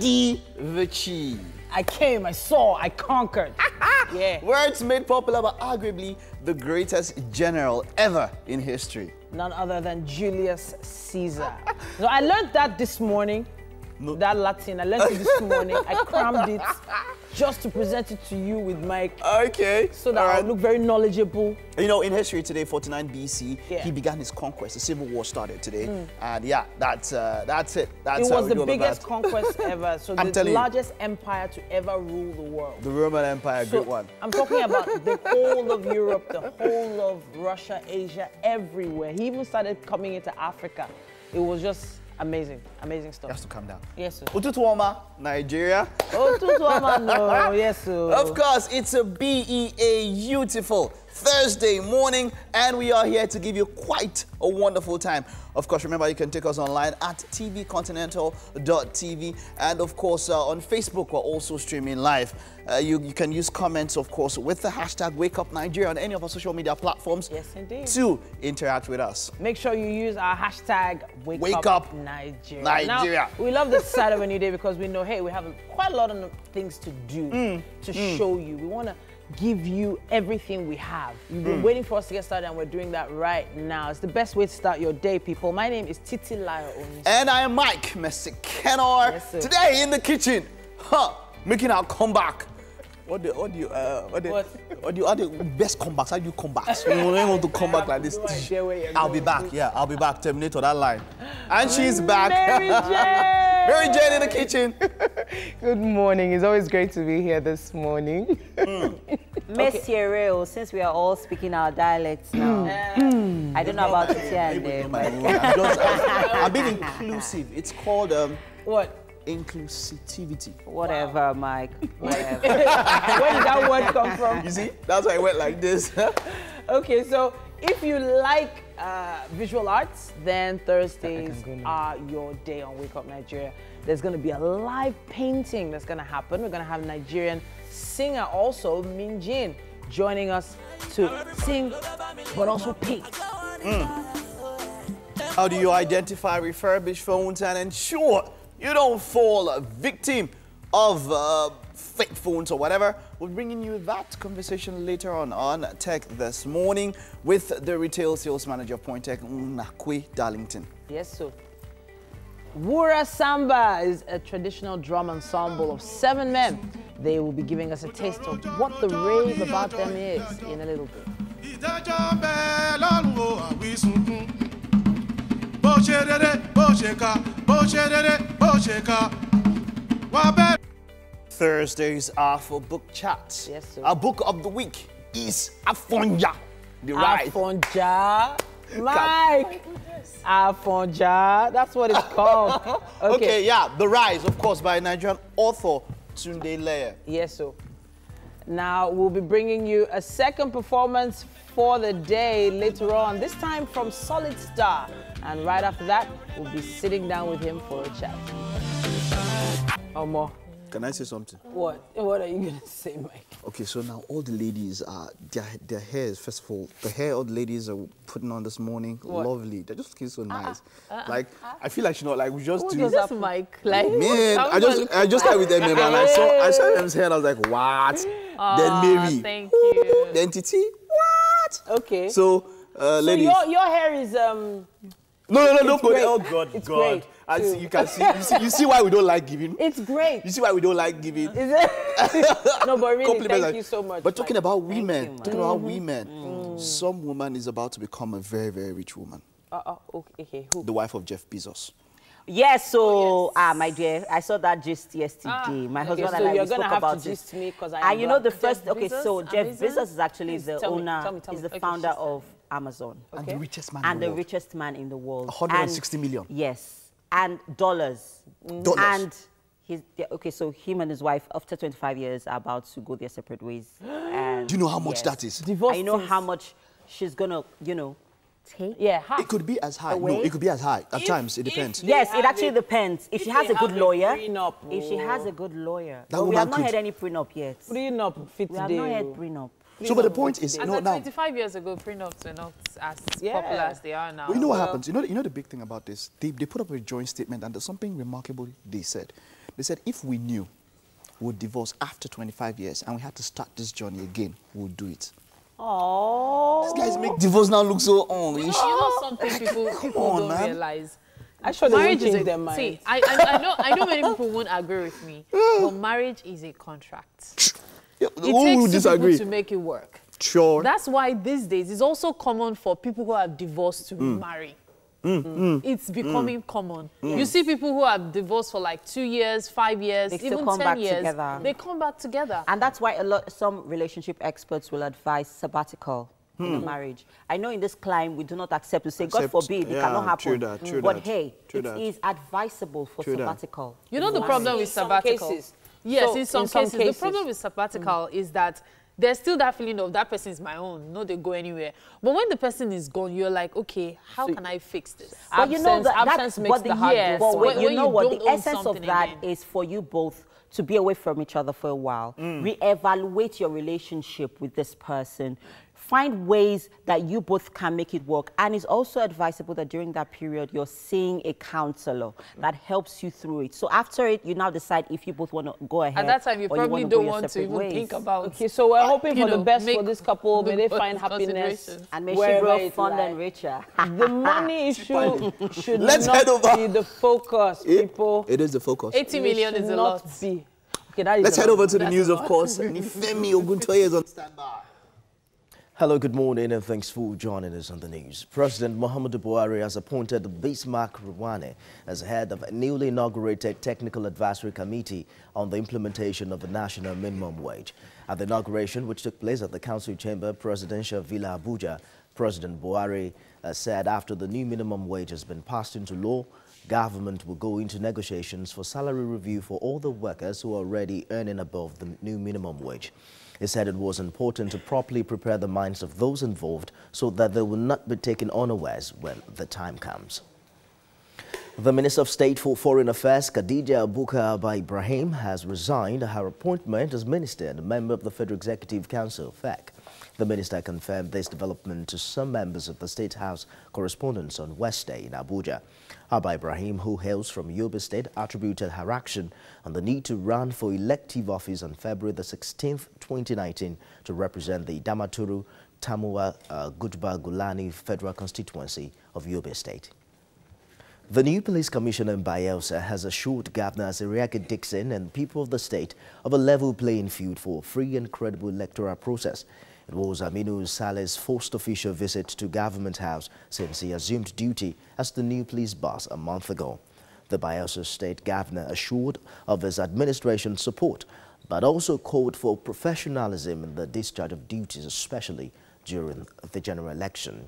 Lady Vici. I came, I saw, I conquered. Yeah. Words made popular by arguably the greatest general ever in history. None other than Julius Caesar. So I learned that this morning. That Latin, I learned it this morning. I crammed it just to present it to you with my... Okay. So that I look very knowledgeable. You know, in history today, 49 BC, Yeah. he began his conquest. The civil war started today. And yeah, that's it. That's It how was we the do biggest that. conquest ever. So I'm the telling you. largest empire to ever rule the world. The Roman Empire, So great one. I'm talking about the whole of Europe, the whole of Russia, Asia, everywhere. He even started coming into Africa. It was just amazing, amazing stuff. You have to calm down. Yes, sir. Ututuoma, Nigeria. Oh, Tutuama, no, yes, sir. Of course, it's a beautiful Thursday morning, and we are here to give you quite a wonderful time. Of course, remember, you can take us online at tvcontinental.tv, and of course, on Facebook, we're also streaming live. You can use comments, of course, with the hashtag WakeUpNigeria on any of our social media platforms. Yes, indeed. To interact with us. Make sure you use our hashtag WakeUpNigeria. Now, we love this side of a new day because we know, hey, we have quite a lot of things to do to show you. We want to give you everything we have. You've been waiting for us to get started, and we're doing that right now. It's the best way to start your day, people. My name is Titi Layo Oni. And I am Mike Mesikenor. Yes, sir. Today in the kitchen, making our comeback. What the best comebacks? How do you comebacks? We don't want to come back like this. No idea where you're I'll be going. back. Yeah, I'll be back. Terminator that line. And she's back. Mary Jane! Mary Jane in the kitchen. Good morning. It's always great to be here this morning. Messier, since we are all speaking our dialects now. I don't know about it here and I'm being inclusive. It's called What? inclusivity. Whatever, Mike. Whatever. Where did that word come from? You see? That's why I went like this. Okay, so if you like visual arts, then Thursdays are your day on Wake Up Nigeria. There's going to be a live painting that's going to happen. We're going to have a Nigerian singer also, Minjin, joining us to sing, but also paint. How do you identify refurbished phones and ensure you don't fall a victim of fake phones or whatever? We're bringing you that conversation later on Tech This Morning with the retail sales manager of Pointech, Nakwe Darlington. Yes, so Wura Samba is a traditional drum ensemble of 7 men. They will be giving us a taste of what the rave about them is in a little bit. Thursdays are for book chats. Yes, sir. Our book of the week is Afonja, the Rise. Afonja. Mike. Afonja. That's what it's called. Okay, yeah, The Rise, of course, by Nigerian author Tunde Leye. Yes, so now we'll be bringing you a second performance for the day later on, this time from Solid Star. And right after that, we'll be sitting down with him for a chat. Omo. Can I say something? What? What are you going to say, Mike? Okay, so now all the ladies are, their hair is, first of all, the hair all the ladies are putting on this morning, lovely. They're just looking so nice. Like, I feel like, you know, like we just do. Is this Mike? Like, Man, I just started with them, and I saw them's hair, and I was like, what? Then Mary. Thank you. Then Titi, what? Okay. So, ladies. So your hair is No, don't go great. there. Oh, God, It's God. great, I too. see, you can see, you see why we don't like giving? It's great. You see why we don't like giving? Is it? No, but really, Compliments thank you so much. But talking Mike. about women, some woman is about to become a very, very rich woman. Okay, who? The wife of Jeff Bezos. Yes, so, my dear, I saw that gist yesterday. My husband and I you're we spoke gonna have about to it. gist me because I. And you know the first, Jeff okay, Bezos, so Jeff Amazon? Bezos is actually the tell me, owner, tell me. is the Okay, founder she's of Amazon. And the richest man And in the the world. richest man in the world. 160 million. Yes, and dollars. Dollars. And okay, so him and his wife, after 25 years, are about to go their separate ways. And Do you know how much that is? Divorce I know is- how much she's gonna, take. Yeah, half. It could be as high. Away? No, it could be as high. At times, it depends. Yes, have it actually it- depends. If she has they a good have a lawyer, prenup, if she has a good lawyer. That But we woman have not could- had any prenup yet. Prenup fit We have today. not had prenup. So, but the point is, As no, at now, 25 years ago, prenups were not as Yeah. popular as they are now. well, you know what So- happens? You know the big thing about this? They put up a joint statement, and there's something remarkable they said. They said if we knew we'd divorce after 25 years and we had to start this journey again, we'd do it. Oh. These guys make divorce now look so You know something people on, don't man. realize. Actually, they won't Marriage is change a, their mind. see, I know many people won't agree with me, but marriage is a contract. Yeah, It who will takes two disagree? people to make it work. Sure. That's why these days it's also common for people who have divorced to remarry. It's becoming common. You see people who have divorced for like 2 years, 5 years, They still even come 10 back years. together. They come back together. And that's why some relationship experts will advise sabbatical in a marriage. I know in this climb we do not accept to say, God Accept- forbid, it yeah, cannot happen. true but that, hey, true it that. is advisable for True that. sabbatical. You know the Wow. problem with In some sabbatical? cases. Yes, So, in some cases. The problem with sabbatical is that there's still that feeling of that person is my own, no, they go anywhere. But when the person is gone, you're like, okay, how can I fix this? But you know absence makes the heart yes, go But away. wait, you when know you what? don't The own essence of something that again. is for you both to be away from each other for a while. Reevaluate your relationship with this person. Find ways that you both can make it work. And it's also advisable that during that period, you're seeing a counselor that helps you through it. So after it, you now decide if you both want to go ahead. At that time, you or probably wanna go don't your want to separate even ways. think about. Okay, so we're hoping you for the know, best make for this couple. May they find happiness. considerations. And may she wherever grow it fond and lies. richer. The money issue should Let's not head over. be the focus, people. It is the focus. 80 million It is should a not lot. be. Okay, that is Let's a head lot. over to the That's news, a of lot. course. Nifemi Oguntoye is on standby. Hello, good morning, and thanks for joining us on the news. President Muhammadu Buhari has appointed Bismarck Rwane as head of a newly inaugurated Technical Advisory Committee on the implementation of the national minimum wage. At the inauguration, which took place at the Council Chamber Presidential Villa Abuja, President Buhari said after the new minimum wage has been passed into law, government will go into negotiations for salary review for all the workers who are already earning above the new minimum wage. He said it was important to properly prepare the minds of those involved so that they will not be taken unawares when the time comes. The Minister of State for Foreign Affairs, Khadija Abubakar Ibrahim, has resigned her appointment as Minister and a member of the Federal Executive Council, FEC. The minister confirmed this development to some members of the State House correspondents on Wednesday in Abuja. Abba Ibrahim, who hails from Yobe State, attributed her action on the need to run for elective office on February the 16th, 2019 to represent the Damaturu Tamuwa Gujba Gulani Federal Constituency of Yobe State. The new police commissioner in Bayelsa has assured Governor Siriake Dixon and people of the state of a level playing field for a free and credible electoral process. It was Aminu Saleh's first official visit to Government House since he assumed duty as the new police boss a month ago. The Bayelsa State Governor assured of his administration's support, but also called for professionalism in the discharge of duties, especially during the general election.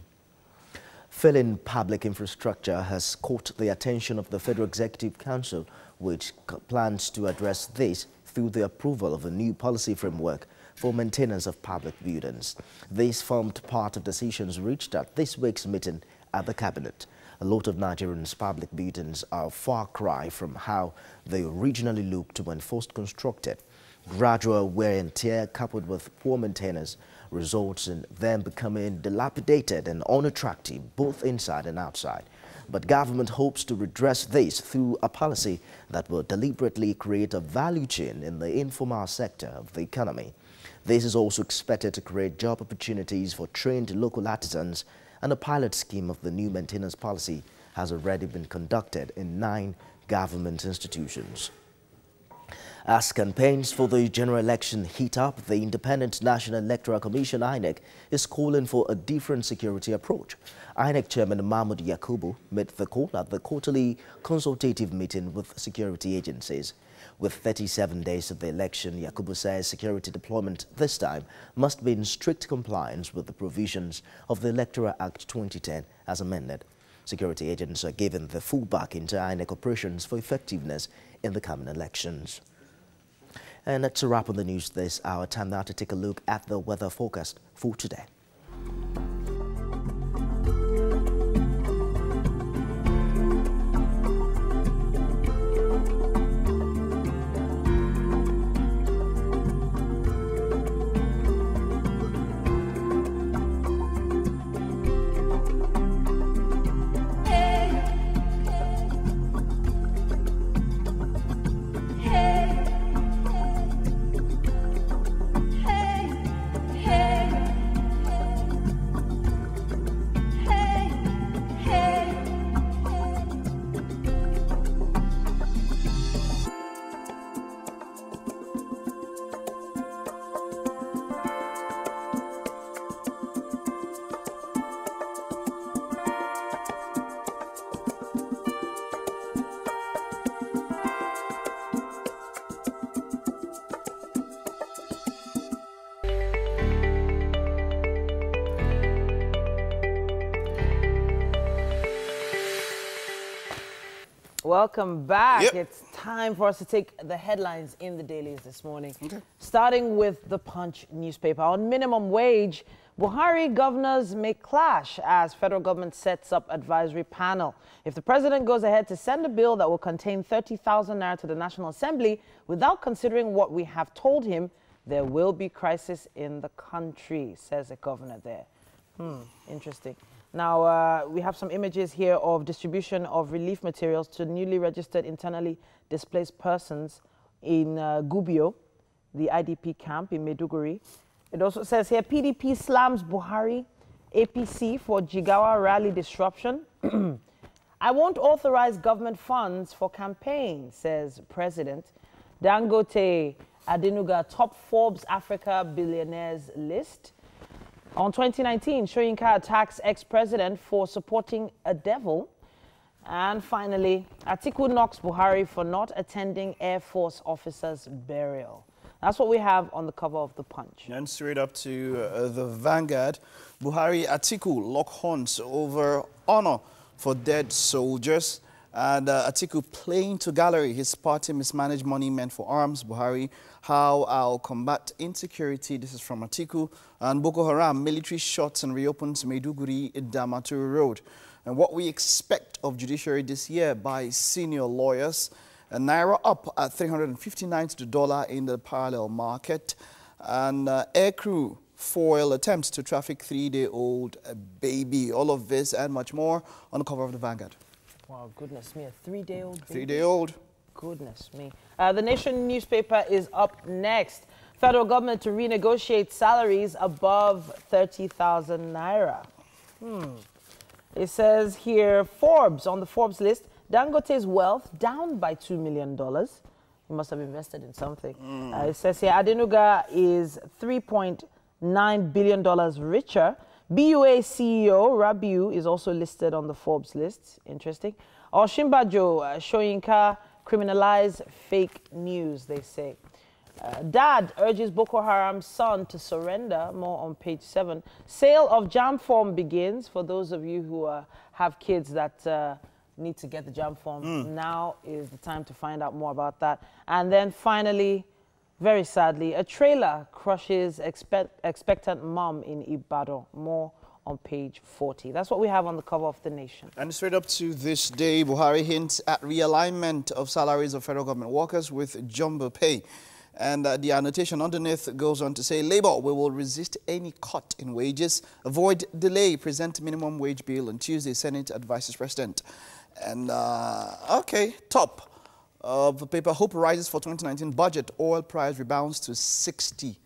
Failing public infrastructure has caught the attention of the Federal Executive Council, which plans to address this through the approval of a new policy framework for maintenance of public buildings. This formed part of decisions reached at this week's meeting at the Cabinet. A lot of Nigerians' public buildings are a far cry from how they originally looked when first constructed. Gradual wear and tear coupled with poor maintenance results in them becoming dilapidated and unattractive both inside and outside. But government hopes to redress this through a policy that will deliberately create a value chain in the informal sector of the economy. This is also expected to create job opportunities for trained local artisans, and a pilot scheme of the new maintenance policy has already been conducted in 9 government institutions. As campaigns for the general election heat up, the Independent National Electoral Commission, INEC, is calling for a different security approach. INEC Chairman Mahmoud Yakubu made the call at the quarterly consultative meeting with security agencies. With 37 days of the election, Yakubu says security deployment this time must be in strict compliance with the provisions of the Electoral Act 2010 as amended. Security agents are given the full backing to INEC operations for effectiveness in the coming elections. And that's a wrap on the news this hour. Time now to take a look at the weather forecast for today. Welcome back. Yep. It's time for us to take the headlines in the dailies this morning. Okay. Starting with the Punch newspaper. On minimum wage, Buhari governors may clash as federal government sets up advisory panel. If the president goes ahead to send a bill that will contain 30,000 naira to the National Assembly without considering what we have told him, there will be crisis in the country, says the governor there. Interesting. Now, we have some images here of distribution of relief materials to newly registered internally displaced persons in Gubio, the IDP camp in Maiduguri. It also says here, PDP slams Buhari, APC for Jigawa rally disruption. I won't authorize government funds for campaign, says President. Dangote Adenuga, top Forbes Africa billionaires list. On 2019, Soyinka attacks ex-president for supporting a devil. And finally, Atiku knocks Buhari for not attending Air Force officers' burial. That's what we have on the cover of the Punch. And straight up to the Vanguard, Buhari Atiku lock horns over honor for dead soldiers. And Atiku playing to gallery his party mismanaged money meant for arms. Buhari, how I'll combat insecurity. This is from Atiku. And Boko Haram, military shots and reopens Maiduguri Damaturu Road. And what we expect of judiciary this year by senior lawyers. Naira up at 359 to the dollar in the parallel market. And aircrew foil attempts to traffic 3-day-old baby. All of this and much more on the cover of the Vanguard. Wow, goodness me, a 3-day-old baby. 3-day-old. Goodness me. The Nation newspaper is up next. Federal government to renegotiate salaries above 30,000 naira. It says here, Forbes, on the Forbes list, Dangote's wealth down by $2 million. He must have invested in something. It says here, Adenuga is $3.9 billion richer. BUA CEO Rabiu is also listed on the Forbes list. Interesting. Oshimbajo, Soyinka criminalize fake news, they say. Dad urges Boko Haram's son to surrender. More on page 7. Sale of JAM form begins for those of you who have kids that need to get the JAM form. Now is the time to find out more about that. And then finally, very sadly, a trailer crushes expectant mom in Ibadan. More on page 40. That's what we have on the cover of The Nation. And straight up to this day, Buhari hints at realignment of salaries of federal government workers with jumbo pay. And the annotation underneath goes on to say, Labour, we will resist any cut in wages, avoid delay, present minimum wage bill on Tuesday, Senate advises President. And, okay, top of the paper, hope rises for 2019 budget, oil price rebounds to $60.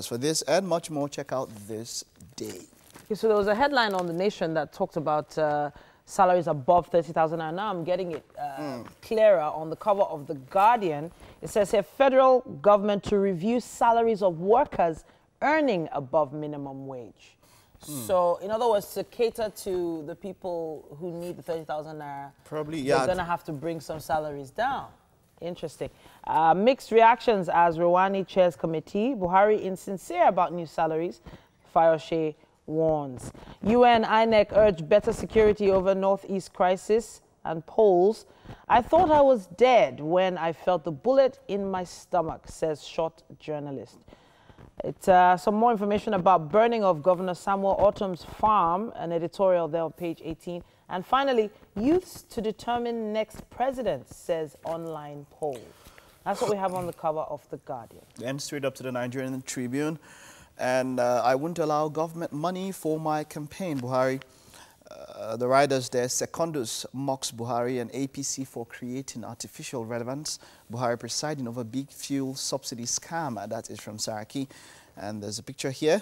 For this and much more, check out this day. Okay, so there was a headline on The Nation that talked about salaries above 30,000, and now I'm getting it clearer on the cover of The Guardian. It says here, federal government to review salaries of workers earning above minimum wage. So, in other words, to cater to the people who need the 30,000 naira, probably, yeah, they're going to have to bring some salaries down. Interesting. Mixed reactions as Rwani chairs committee. Buhari insincere about new salaries. Fayose warns. UN INEC urged better security over Northeast crisis. And polls. I thought I was dead when I felt the bullet in my stomach, says shot journalist. It's some more information about burning of Governor Samuel Ortom's farm, an editorial there on page 18. And finally, youths to determine next president, says online poll. That's what we have on the cover of The Guardian. And straight up to the Nigerian Tribune. And I wouldn't allow government money for my campaign, Buhari. The riders there, Secondus mocks Buhari and APC for creating artificial relevance. Buhari presiding over big fuel subsidy scam. That is from Saraki. And there's a picture here.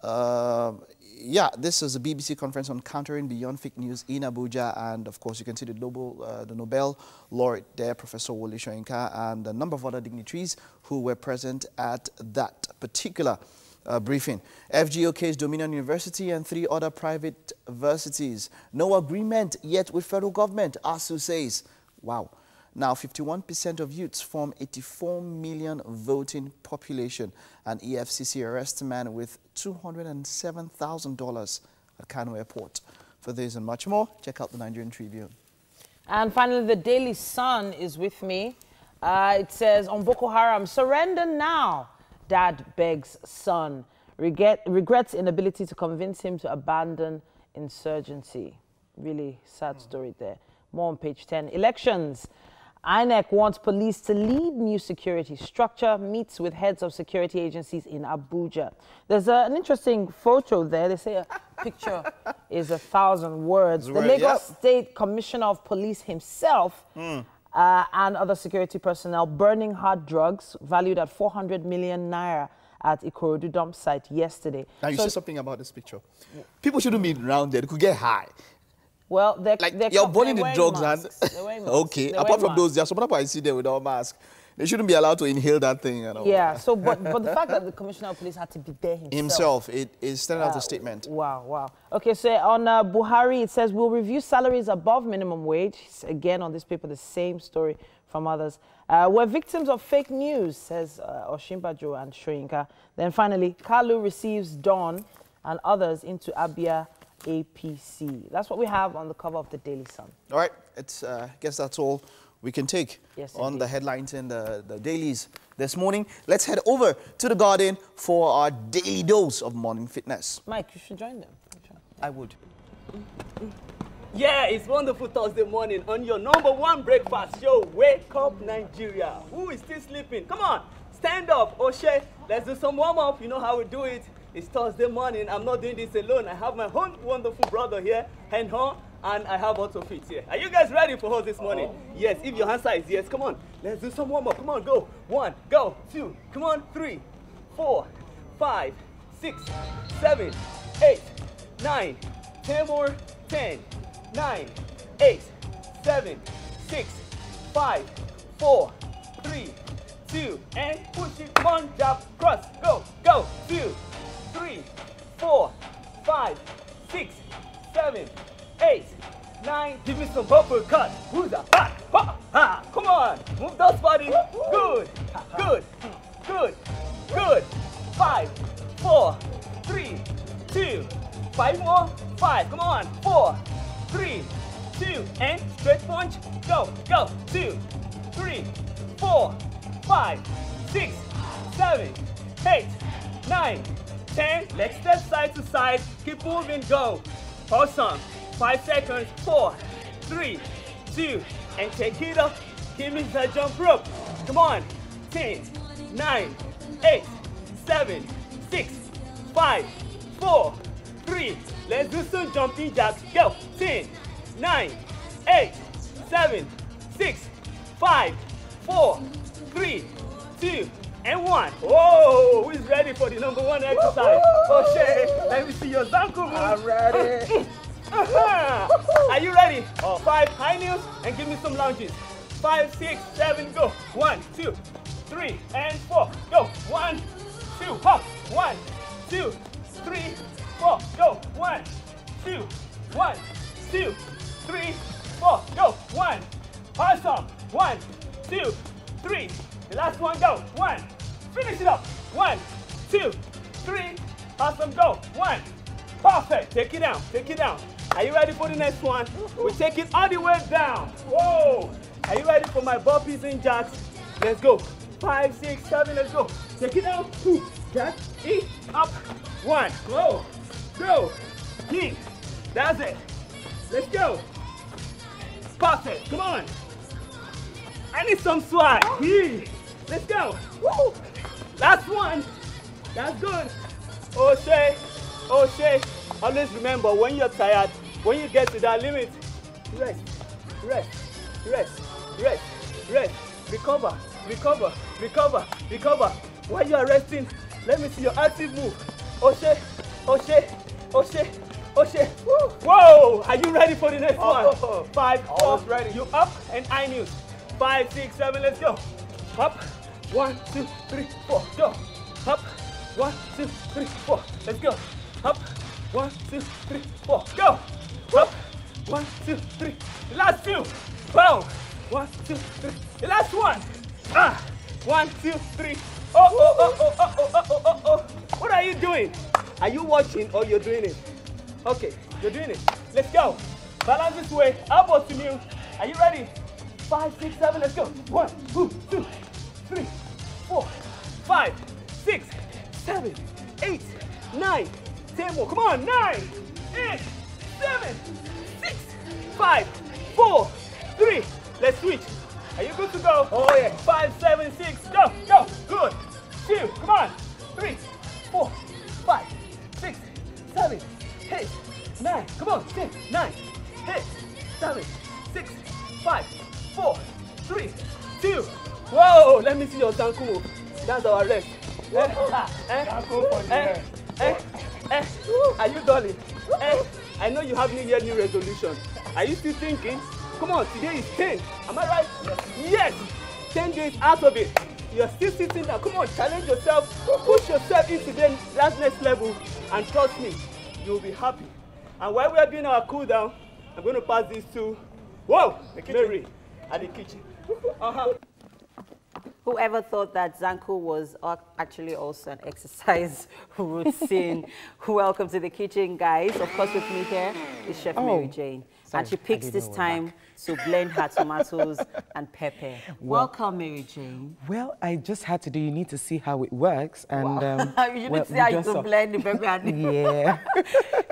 Yeah, this is a BBC conference on countering beyond fake news in Abuja. And of course, you can see the Nobel laureate there, Professor Wole Soyinka, and a number of other dignitaries who were present at that particular briefing. FGO case Dominion University and 3 other private universities. No agreement yet with federal government, ASU says. Wow. Now, 51% of youths form 84 million voting population. And EFCC arrests a man with $207,000 at Kano Airport. For this and much more, check out the Nigerian Tribune. And finally, the Daily Sun is with me. It says, on Boko Haram, surrender now, dad begs son. Regrets inability to convince him to abandon insurgency. Really sad story there. More on page 10. Elections. INEC wants police to lead new security structure, meets with heads of security agencies in Abuja. There's an interesting photo there. They say a picture is 1,000 words. The Lagos State Commissioner of Police himself and other security personnel burning hard drugs valued at 400 million naira at Ikorodu dump site yesterday. Now, you said something about this picture. People shouldn't be around there. They could get high. Well, they're you're burning the drugs and okay. Apart from those, there are some other people I see there without masks. They shouldn't be allowed to inhale that thing. You know? Yeah. So, but the fact that the Commissioner of Police had to be there himself. It is sending out a statement. Wow. Okay. So on Buhari, it says we'll review salaries above minimum wage. Again, on this paper, the same story from others. We're victims of fake news, says Oshimbajo and Shoyinka. Then finally, Kalu receives Dawn and others into Abia APC. That's what we have on the cover of the Daily Sun. All right, I guess that's all we can take on indeed. the headlines and the dailies this morning. Let's head over to the garden for our daily dose of morning fitness. Mike, you should join them. I would. Yeah, it's wonderful Thursday morning on your #1 breakfast show, Wake Up Nigeria. Who is still sleeping? Come on, stand up, Oshe. Let's do some warm-up. You know how we do it. It's Thursday morning. I'm not doing this alone. I have my own wonderful brother here, Henho, and I have Otto Fit here. Are you guys ready for us this morning? Yes, if your answer is yes, come on. Let's do some warm-up. Come on, go. 1, go. 2, come on. 3, 4, 5, 6, 7, 8, 9, 10 more. 10, 9, 8, 7, 6, 5, 4, 3, 2, and push it. Come on, jump, cross, go, 2, 3, 4, 5, 6, 7, 8, 9. Give me some bumper cut. Who's that? Ha. Come on, move those bodies. Good. 5, 4, 3, 2. 5 more. 5. Come on. 4, 3, 2, and straight punch. Go. 2, 3, 4, 5, 6, 7, 8, 9, 10. Let's step side to side. Keep moving. Go. Awesome. 5 seconds. 4, 3, 2, and take it up. Give me the jump rope. Come on. 10, 9, 8, 7, 6, 5, 4, 3. Let's do some jumping jacks. Go. 10, 9, 8, 7, 6, 5, 4, 3, 2, and 1. Whoa, who is ready for the #1 exercise? Okay, let me see your Zanku move. I'm ready. Are you ready? 5 high knees and give me some lunges. 5, 6, 7, go. 1, 2, 3, and 4. Go. 1, 2, hop. 1, 2, 3, 4. Go. 1, 2, 1, 2, 3, 4. Go. 1. Awesome. 1, 2, 3. The last one. Go. 1. Finish it up. 1, 2, 3. Awesome. Go. 1. Perfect. Take it down. Take it down. Are you ready for the next one? We take it all the way down. Whoa. Are you ready for my burpees and jacks? Let's go. 5, 6, 7. Let's go. Take it down. 2. Jack. Eat. Up. 1. Go. Go. King. That's it. Let's go. Perfect. Come on. I need some swag. Let's go. Woo. Last one. That's good. Oshe. Always remember, when you're tired, when you get to that limit, rest. Recover. While you are resting, let me see your active move. Oshe. Whoa! Are you ready for the next one? 5, 4, ready. You up and I knew. 5, 6, 7, let's go. Up. 1, 2, 3, 4, go. Up. 1, 2, 3, 4. Let's go. Up. 1, 2, 3, 4. Go. Up. 1, 2, 3. The last two. Boom. 1, 2, 3. The last one. 1, 2, 3. Oh. What are you doing? Are you watching or you're doing it? Okay, you're doing it. Let's go. Balance this way. Elbow to knee. Are you ready? 5, 6, 7, let's go. 1, 2, 3, 4, 5, 6, 7, 8, 9, 10 more. Come on, 9, 8, 7, 6, 5, 4, 3. Let's switch. Are you good to go? Oh yeah. 5, 7, 6, go, go. Good. 2, come on. 3, 4, 5, 6, 7, 8, 9. Come on, 10, 9, 8, 7, 6, 5, 4, 3, 2. Whoa, let me see your Zanku move. That's our rest. Are you dolly? I know you have New Year, New resolution. Are you still thinking? Come on, today is 10. Am I right? Yes. 10 days out of it. You're still sitting there. Come on, challenge yourself. Push yourself into that next level. And trust me, you'll be happy. And while we're doing our cool down, I'm going to pass this to, whoa, Mary at the kitchen. Whoever thought that Zanku was actually also an exercise routine. Welcome to the kitchen, guys. Of course, with me here is Chef Mary Jane. Sorry, and she picks this time to blend her tomatoes and pepper. Welcome, Mary Jane. Well, I just had to do, you need to see how it works. And you need to see how you can blend the pepper and yeah.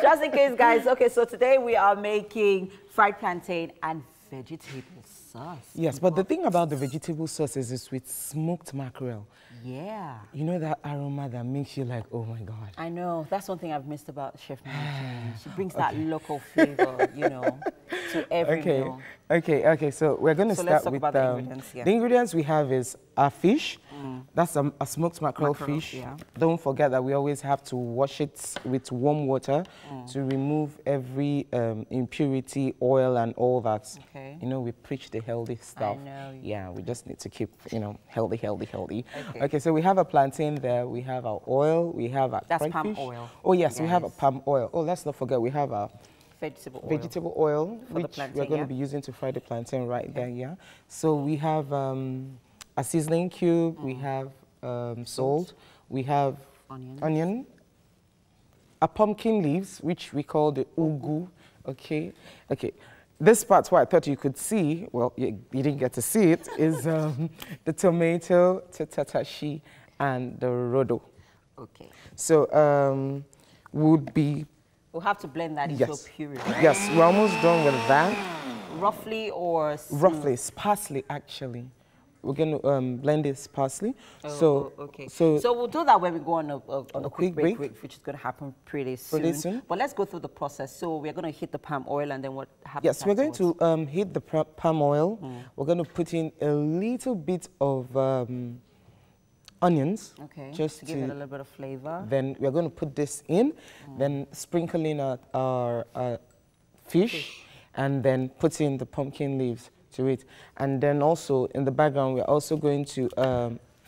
Just in case, guys. Okay, so today we are making fried plantain and vegetable sauce. Yes, but the thing about the vegetable sauce is it's with smoked mackerel. Yeah. You know that aroma that makes you like, oh my God. I know. That's one thing I've missed about Chef Mary Jane. She brings that local flavor, you know, to every meal. Okay. So we're going to start with the ingredients. Yeah. The ingredients we have is our fish. That's a smoked mackerel fish. Yeah. Don't forget that we always have to wash it with warm water to remove every impurity, oil, and all that. Okay. You know, we preach the healthy stuff. I know. Yeah, we just need to keep, you know, healthy. Okay, so we have a plantain there. We have our oil. We have our That's fried palm fish. oil. Oh yes, we have a palm oil. Oh, let's not forget we have our vegetable oil which plantain, we're going to be using to fry the plantain there, yeah. So we have a seasoning cube, we have salt, we have onion, a pumpkin leaves, which we call the ugu, okay. This part, what I thought you could see, well, you didn't get to see it, is the tomato, tatatashi, and the rodo. Okay. So we'll have to blend that into a puree. Right? Yes, we're almost done with that. Roughly or roughly, sparsely actually. We're going to blend it sparsely. Okay. So we'll do that when we go on a quick break, which is going to happen pretty soon. But let's go through the process. So we're going to heat the palm oil, and then what happens? Yes, we're going to heat the palm oil. We're going to put in a little bit of onions. Okay. Just to give it a little bit of flavor. Then we're going to put this in, then sprinkle in our fish, and then put in the pumpkin leaves to it. And then also in the background, we're also going to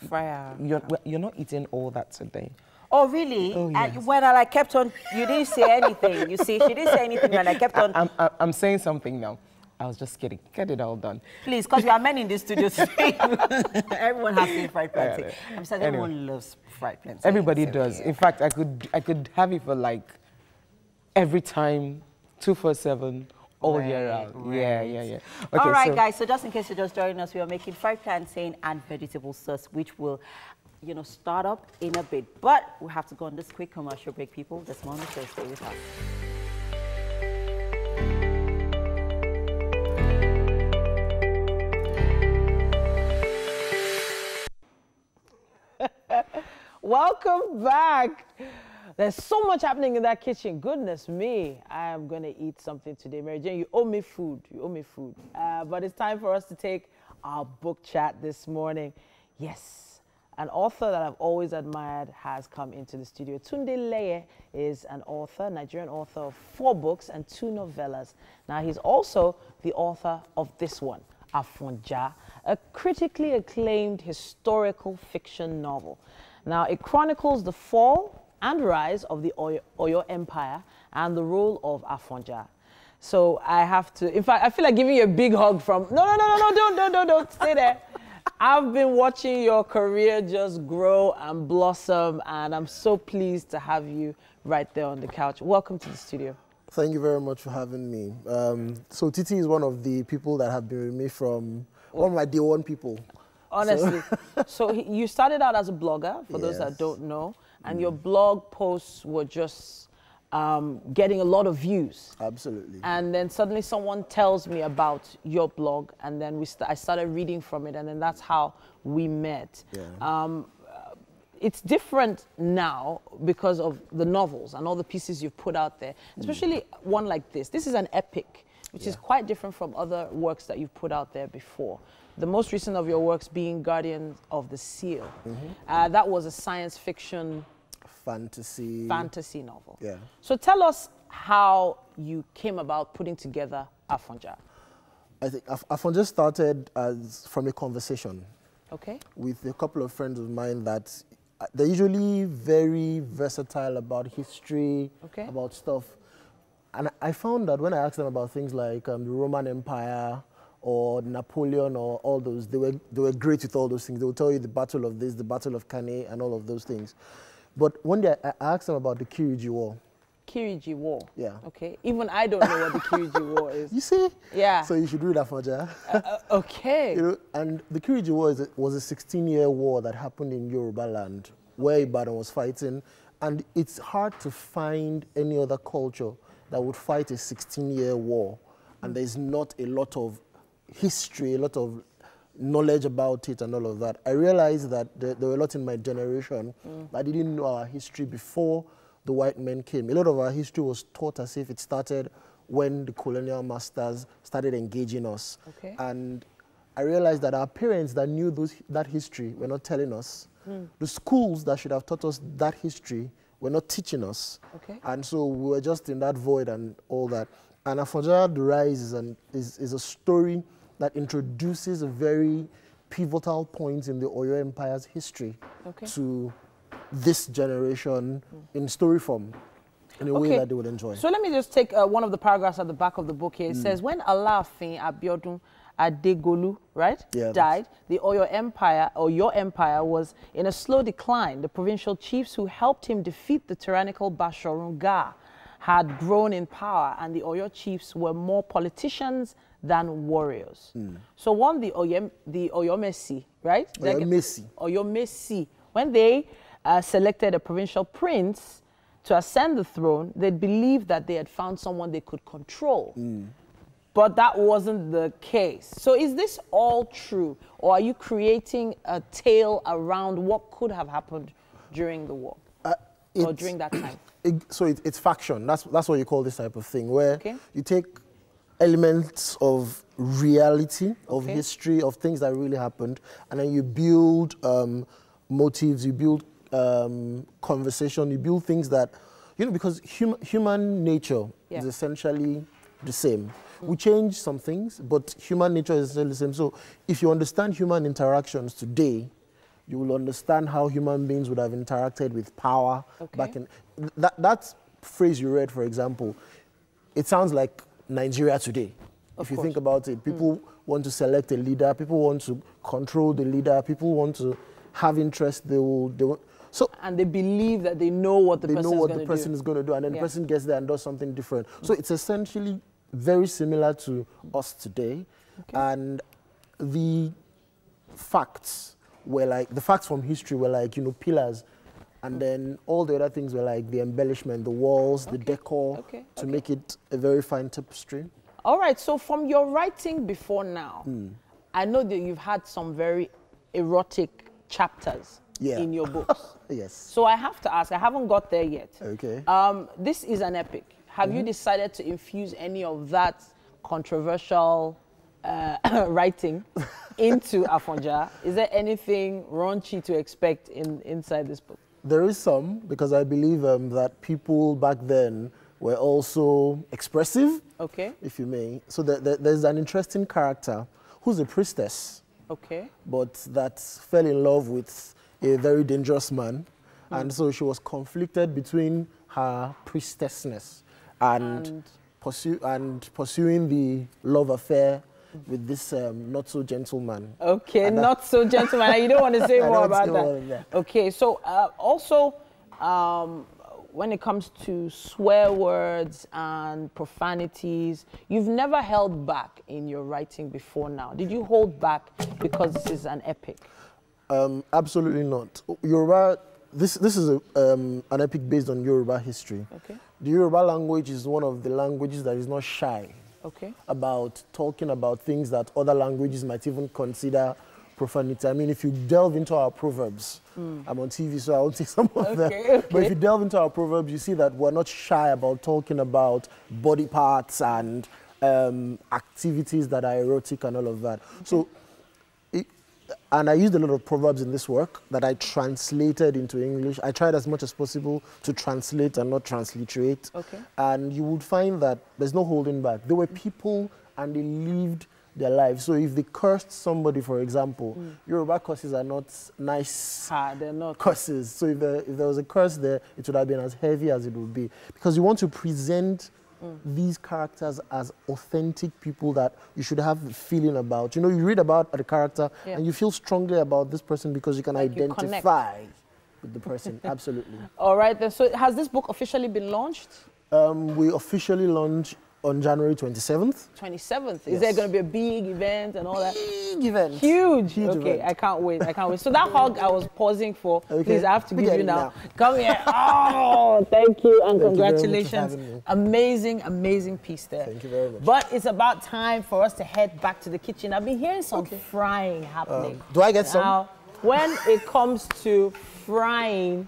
fry our... You're not eating all that today. Oh, really? Oh, yes. And when I kept on, you didn't say anything. You see, she didn't say anything when I kept on... I'm saying something now. I was just kidding. Get it all done. Please, because we are men in this studio today. Everyone has seen fried plantain. I'm saying everyone loves fried plantain. Everybody does. In fact, I could have it for like every time, 2-4-7, all year round. Yeah. Okay, all right, guys. So just in case you're just joining us, we are making fried plantain and vegetable sauce, which will, you know, start up in a bit. But we have to go on this quick commercial break, people. This morning, so stay with us. Welcome back. There's so much happening in that kitchen. Goodness me. I am going to eat something today. Mary Jane, you owe me food. But it's time for us to take our book chat this morning. Yes, an author that I've always admired has come into the studio. Tunde Leye is an author, Nigerian author of 4 books and 2 novellas. Now, he's also the author of this one, Afonja, a critically acclaimed historical fiction novel. Now, it chronicles the fall and rise of the Oyo Empire and the role of Afonja. So I have to, in fact, I feel like giving you a big hug from, no, don't, stay there. I've been watching your career just grow and blossom, and I'm so pleased to have you right there on the couch. Welcome to the studio. Thank you very much for having me. So Titi is one of the people that have been with me from one of my day one people. Honestly. So you started out as a blogger, for those that don't know, and your blog posts were just getting a lot of views. Absolutely. And then suddenly someone tells me about your blog, and then I started reading from it, and then that's how we met. Yeah. It's different now because of the novels and all the pieces you've put out there, especially one like this. This is an epic, which is quite different from other works that you've put out there before. The most recent of your works being Guardians of the Seal. That was a science fiction fantasy novel. Yeah. So tell us how you came about putting together Afonja. I think Afonja started from a conversation. Okay. With a couple of friends of mine that they're usually very versatile about history, about stuff. And I found that when I asked them about things like the Roman Empire or Napoleon or all those, they were great with all those things. They will tell you the Battle of this, the Battle of Cannae, and all of those things. But one day I asked them about the Kiriji War. Kiriji War? Yeah. Okay. Even I don't know what the Kiriji War is. You see? Yeah. So you should read Afonja. Okay. You know, and the Kiriji War was a 16-year war that happened in Yoruba land where Ibadan was fighting. And it's hard to find any other culture that would fight a 16-year war. And there's not a lot of history, a lot of knowledge about it and all of that. I realized that there were a lot in my generation that didn't know our history before the white men came. A lot of our history was taught as if it started when the colonial masters started engaging us. Okay. And I realized that our parents that knew that history were not telling us. The schools that should have taught us that history were not teaching us. Okay. And so we were just in that void and all that. And Afonja The Rise is a story that introduces a very pivotal point in the Oyo Empire's history to this generation in story form, in a way that they would enjoy. So let me just take one of the paragraphs at the back of the book here. It says, when Alaafin Abiodun Adegolu, right, died, the Oyo Empire, or your empire, was in a slow decline. The provincial chiefs who helped him defeat the tyrannical Bashorun Gaa had grown in power, and the Oyo chiefs were more politicians than warriors. So one, the Oyomesi, right? Oyomesi, when they selected a provincial prince to ascend the throne, they believed that they had found someone they could control. But that wasn't the case. So is this all true? Or are you creating a tale around what could have happened during the war? Or during that time? So it's faction. That's what you call this type of thing, where you take elements of reality, of history, of things that really happened, and then you build motives, you build conversation, you build things that, because human nature is essentially the same. We change some things, but human nature is still the same. So if you understand human interactions today, you will understand how human beings would have interacted with power back in... That phrase you read, for example, it sounds like Nigeria today. If you think about it, people want to select a leader, people want to control the leader, people want to have interest, and they believe that they know what the person is going to do, and then the person gets there and does something different. So it's essentially very similar to us today, and the facts from history were like, pillars, and then all the other things were like the embellishment, the walls, the decor, to make it a very fine tapestry. All right, so from your writing before now, I know that you've had some very erotic chapters in your books. Yes. So I have to ask, I haven't got there yet. Okay. This is an epic. Have you decided to infuse any of that controversial writing into Afonja? Is there anything raunchy to expect inside this book? There is some, because I believe that people back then were also expressive, if you may. So there's an interesting character who's a priestess, but that fell in love with a very dangerous man. And so she was conflicted between her priestessness and pursuing the love affair with this not so gentleman. Okay, not so gentleman. You don't want to say more about that. Okay, so also when it comes to swear words and profanities, you've never held back in your writing before now. Did you hold back because this is an epic? Absolutely not. Yoruba, this is an epic based on Yoruba history. Okay. The Yoruba language is one of the languages that is not shy about talking about things that other languages might even consider profanity. I mean, if you delve into our proverbs, I'm on TV, so I won't take some of them. But if you delve into our proverbs, you see that we're not shy about talking about body parts and activities that are erotic and all of that. So, and I used a lot of proverbs in this work that I translated into English. I tried as much as possible to translate and not transliterate. And you would find that there's no holding back. There were people and they lived their lives. So if they cursed somebody, for example, Yoruba curses are not nice they're not curses. So if there was a curse there, it would have been as heavy as it would be. Because you want to present these characters as authentic people that you should have the feeling about. You know, you read about the character and you feel strongly about this person because you can identify with the person. Absolutely. All right, then. So has this book officially been launched? We officially launched on January 27th. 27th? Is there going to be a big event and all that? Big event. Huge. Huge okay, event. I can't wait. I can't wait. So that hug I was pausing for, please, I have to give you now. Come here. Oh, thank you and congratulations. Amazing, amazing piece there. Thank you very much. But it's about time for us to head back to the kitchen. I've been hearing some frying happening. Do I get some? Now, when it comes to frying,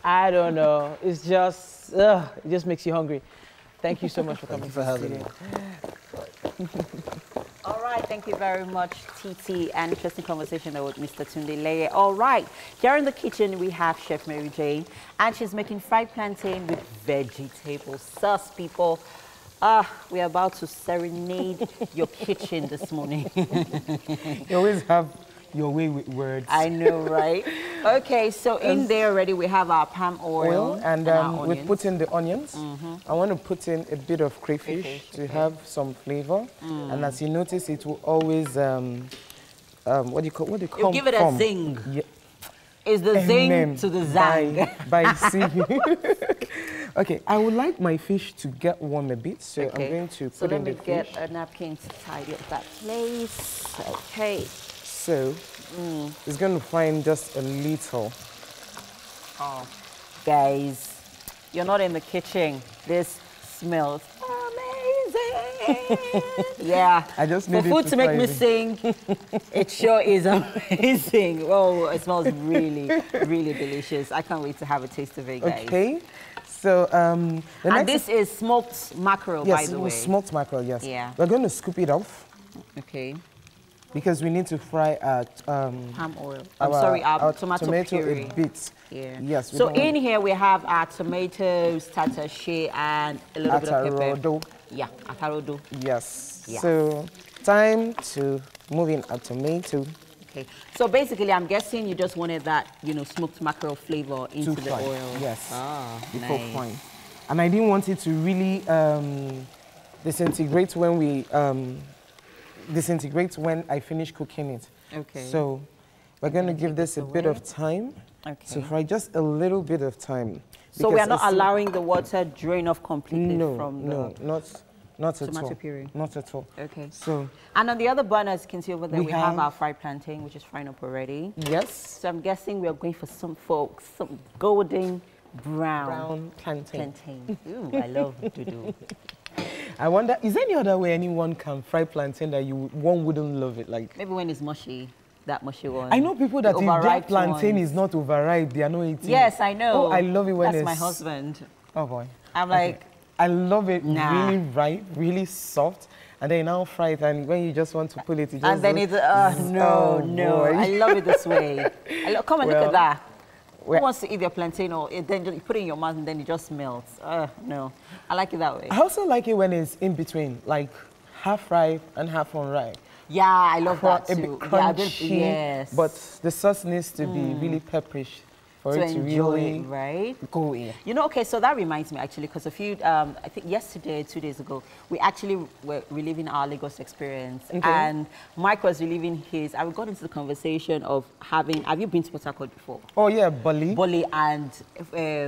I don't know. It's just, it just makes you hungry. Thank you so much for coming. Thank you for having me. All right, thank you very much, TT, and interesting conversation there with Mr. Tunde Leye. All right, here in the kitchen we have Chef Mary Jane, and she's making fried plantain with vegetable sauce, people. We're about to serenade your kitchen this morning. You always have your way with words. I know, right? Okay, so in there already we have our palm oil and we've put in the onions. I want to put in a bit of crayfish to have some flavor. And as you notice, it will always what do you call you give it a zing. Yeah. Is the zing to the zang by C. Okay, I would like my fish to get warm a bit, so I'm going to put in the fish. So let me get a napkin to tidy up that place. Okay. So, it's going to find just a little. Oh, guys, you're not in the kitchen. This smells amazing. Yeah. I just for food to make me sing, it sure is amazing. Oh, it smells really, really delicious. I can't wait to have a taste of it, guys. Okay. So, and this is smoked mackerel, by the way. Yes, smoked mackerel, yes. Yeah. We're going to scoop it off. Okay. Because we need to fry our palm oil. Our tomato puree. a bit. Yeah. Yes. So in here we have our tomatoes, tatashe, and a little bit of pepper. Yeah, atarodo. Yes. Yeah. So time to move in our tomato. Okay. So basically, I'm guessing you just wanted that, you know, smoked mackerel flavor into the oil. Yes. Ah, before nice. frying. And I didn't want it to really disintegrate when we when I finish cooking it. Okay. So we're going to give this a bit of time to fry, just a little bit of time. So we are not allowing the water drain off completely from the not at tomato all. puree? Not at all. Okay. So, and on the other burner, as you can see over there, we have our fried plantain, which is frying up already. Yes. So I'm guessing we are going for some golden brown plantain. Ooh, I love to do. I wonder, is there any other way anyone can fry plantain that one wouldn't love it? Like maybe when it's mushy, that mushy one. I know people that if their plantain is not overripe, they are not eating. Yes, I know. Oh, I love it when that's my husband. Oh boy. I'm like, I love it really ripe, really soft, and then you now fry it, and when you just want to pull it, you just and then it's no. Boy. I love it this way. Come and look at that. Who wants to eat your plantain or then you put it in your mouth and then it just melts? No, I like it that way. I also like it when it's in between, like half ripe and half unripe. Yeah, I love that too. A bit crunchy, yes. but the sauce needs to be really pepperish. for to it to enjoy really it, right? go in. You know, okay, so that reminds me actually, because a few, I think yesterday, 2 days ago, we actually were reliving our Lagos experience. Okay. And Mike was reliving his. I got into the conversation of having, have you been to Port Harcourt before? Oh, yeah, Bali. Boli and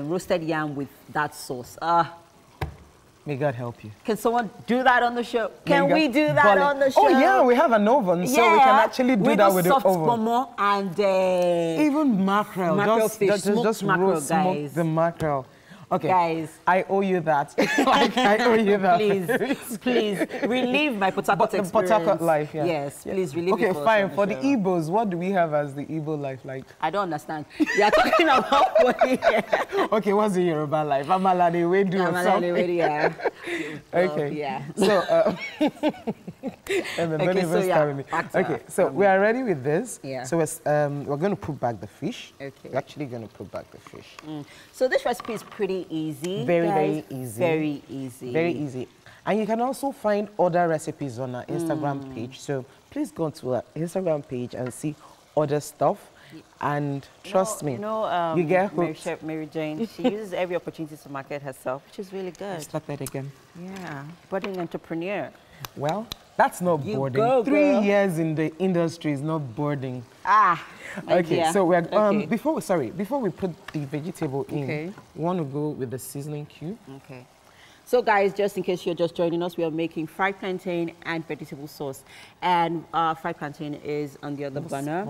roasted yam with that sauce. May God help you. Can someone do that on the show? Can May we God- do that Bali. on the show? Oh, yeah, we have an oven, so we can actually do that with the soft oven. pomo and Even mackerel. Mackerel fish, smoked mackerel, roast, smoke guys. the mackerel. Okay, Guys. I owe you that. Like, I owe you that. please relive my Port Harcourt The experience. Port Harcourt life, yeah. Yes, please relive Okay, it for us fine. on For the show. Igbos, what do we have as the Igbo life like? I don't understand. You are talking about Boli. Okay, what's the Yoruba life? Amala de wedu or something? Yeah. Okay. Yeah. So, don't Okay, even so yeah, start with me. back to Okay, our so we are ready with this. Yeah. So we're going to put back the fish. Okay. We're actually going to put back the fish. So this recipe is pretty easy. Very, guys. very easy. Very easy. Very easy. And you can also find other recipes on our Instagram page. So please go to our Instagram page and see other stuff. And trust me, you get hooked. Mary Jane, she uses every opportunity to market herself, which is really good. Start that again. Yeah, budding entrepreneur. Well, that's not You boarding. go, 3 girl. years in the industry is not boarding. My Okay, dear. so we're Okay. before we put the vegetable in, Okay. we want to go with the seasoning cube. Okay. So guys, just in case you're just joining us, we are making fried plantain and vegetable sauce. And fried plantain is on the other burner.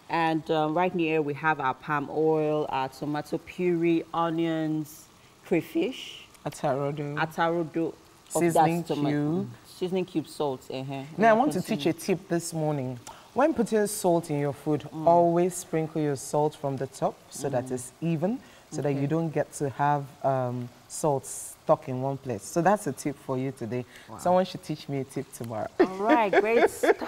And right near we have our palm oil, our tomato puree, onions, crayfish, atarodo, Seasoning cube. Seasoning cube, salt. Now I want to teach a tip this morning. When putting salt in your food, always sprinkle your salt from the top so that it's even, so that you don't get to have salt stuck in one place. So that's a tip for you today. Wow. Someone should teach me a tip tomorrow. All right, great stuff.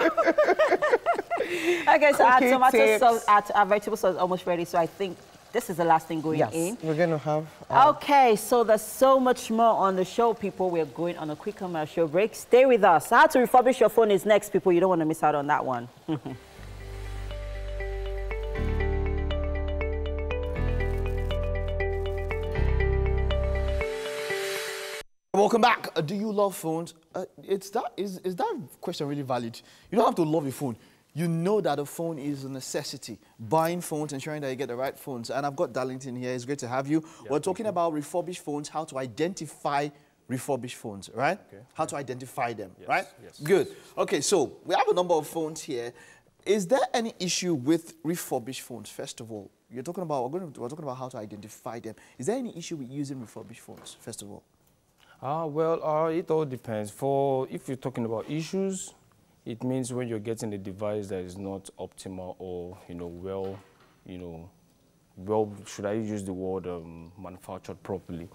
Okay, so our tomato sauce, our vegetable sauce is almost ready. So I think this is the last thing going in. We're going to have... Okay, so there's so much more on the show, people. We're going on a quick commercial break. Stay with us. How to refurbish your phone is next, people. You don't want to miss out on that one. Welcome back. Do you love phones? Is that question really valid? You don't have to love your phone. You know that a phone is a necessity. Buying phones, ensuring that you get the right phones. And I've got Darlington here. It's great to have you. Yeah, we're talking about refurbished phones, how to identify refurbished phones, right? Okay. How to identify them, right? Yes. Good. Okay, so we have a number of phones here. Is there any issue with refurbished phones? First of all, we're talking about how to identify them. Is there any issue with using refurbished phones? First of all. It all depends. If you're talking about issues, it means when you're getting a device that is not optimal or, should I use the word manufactured properly?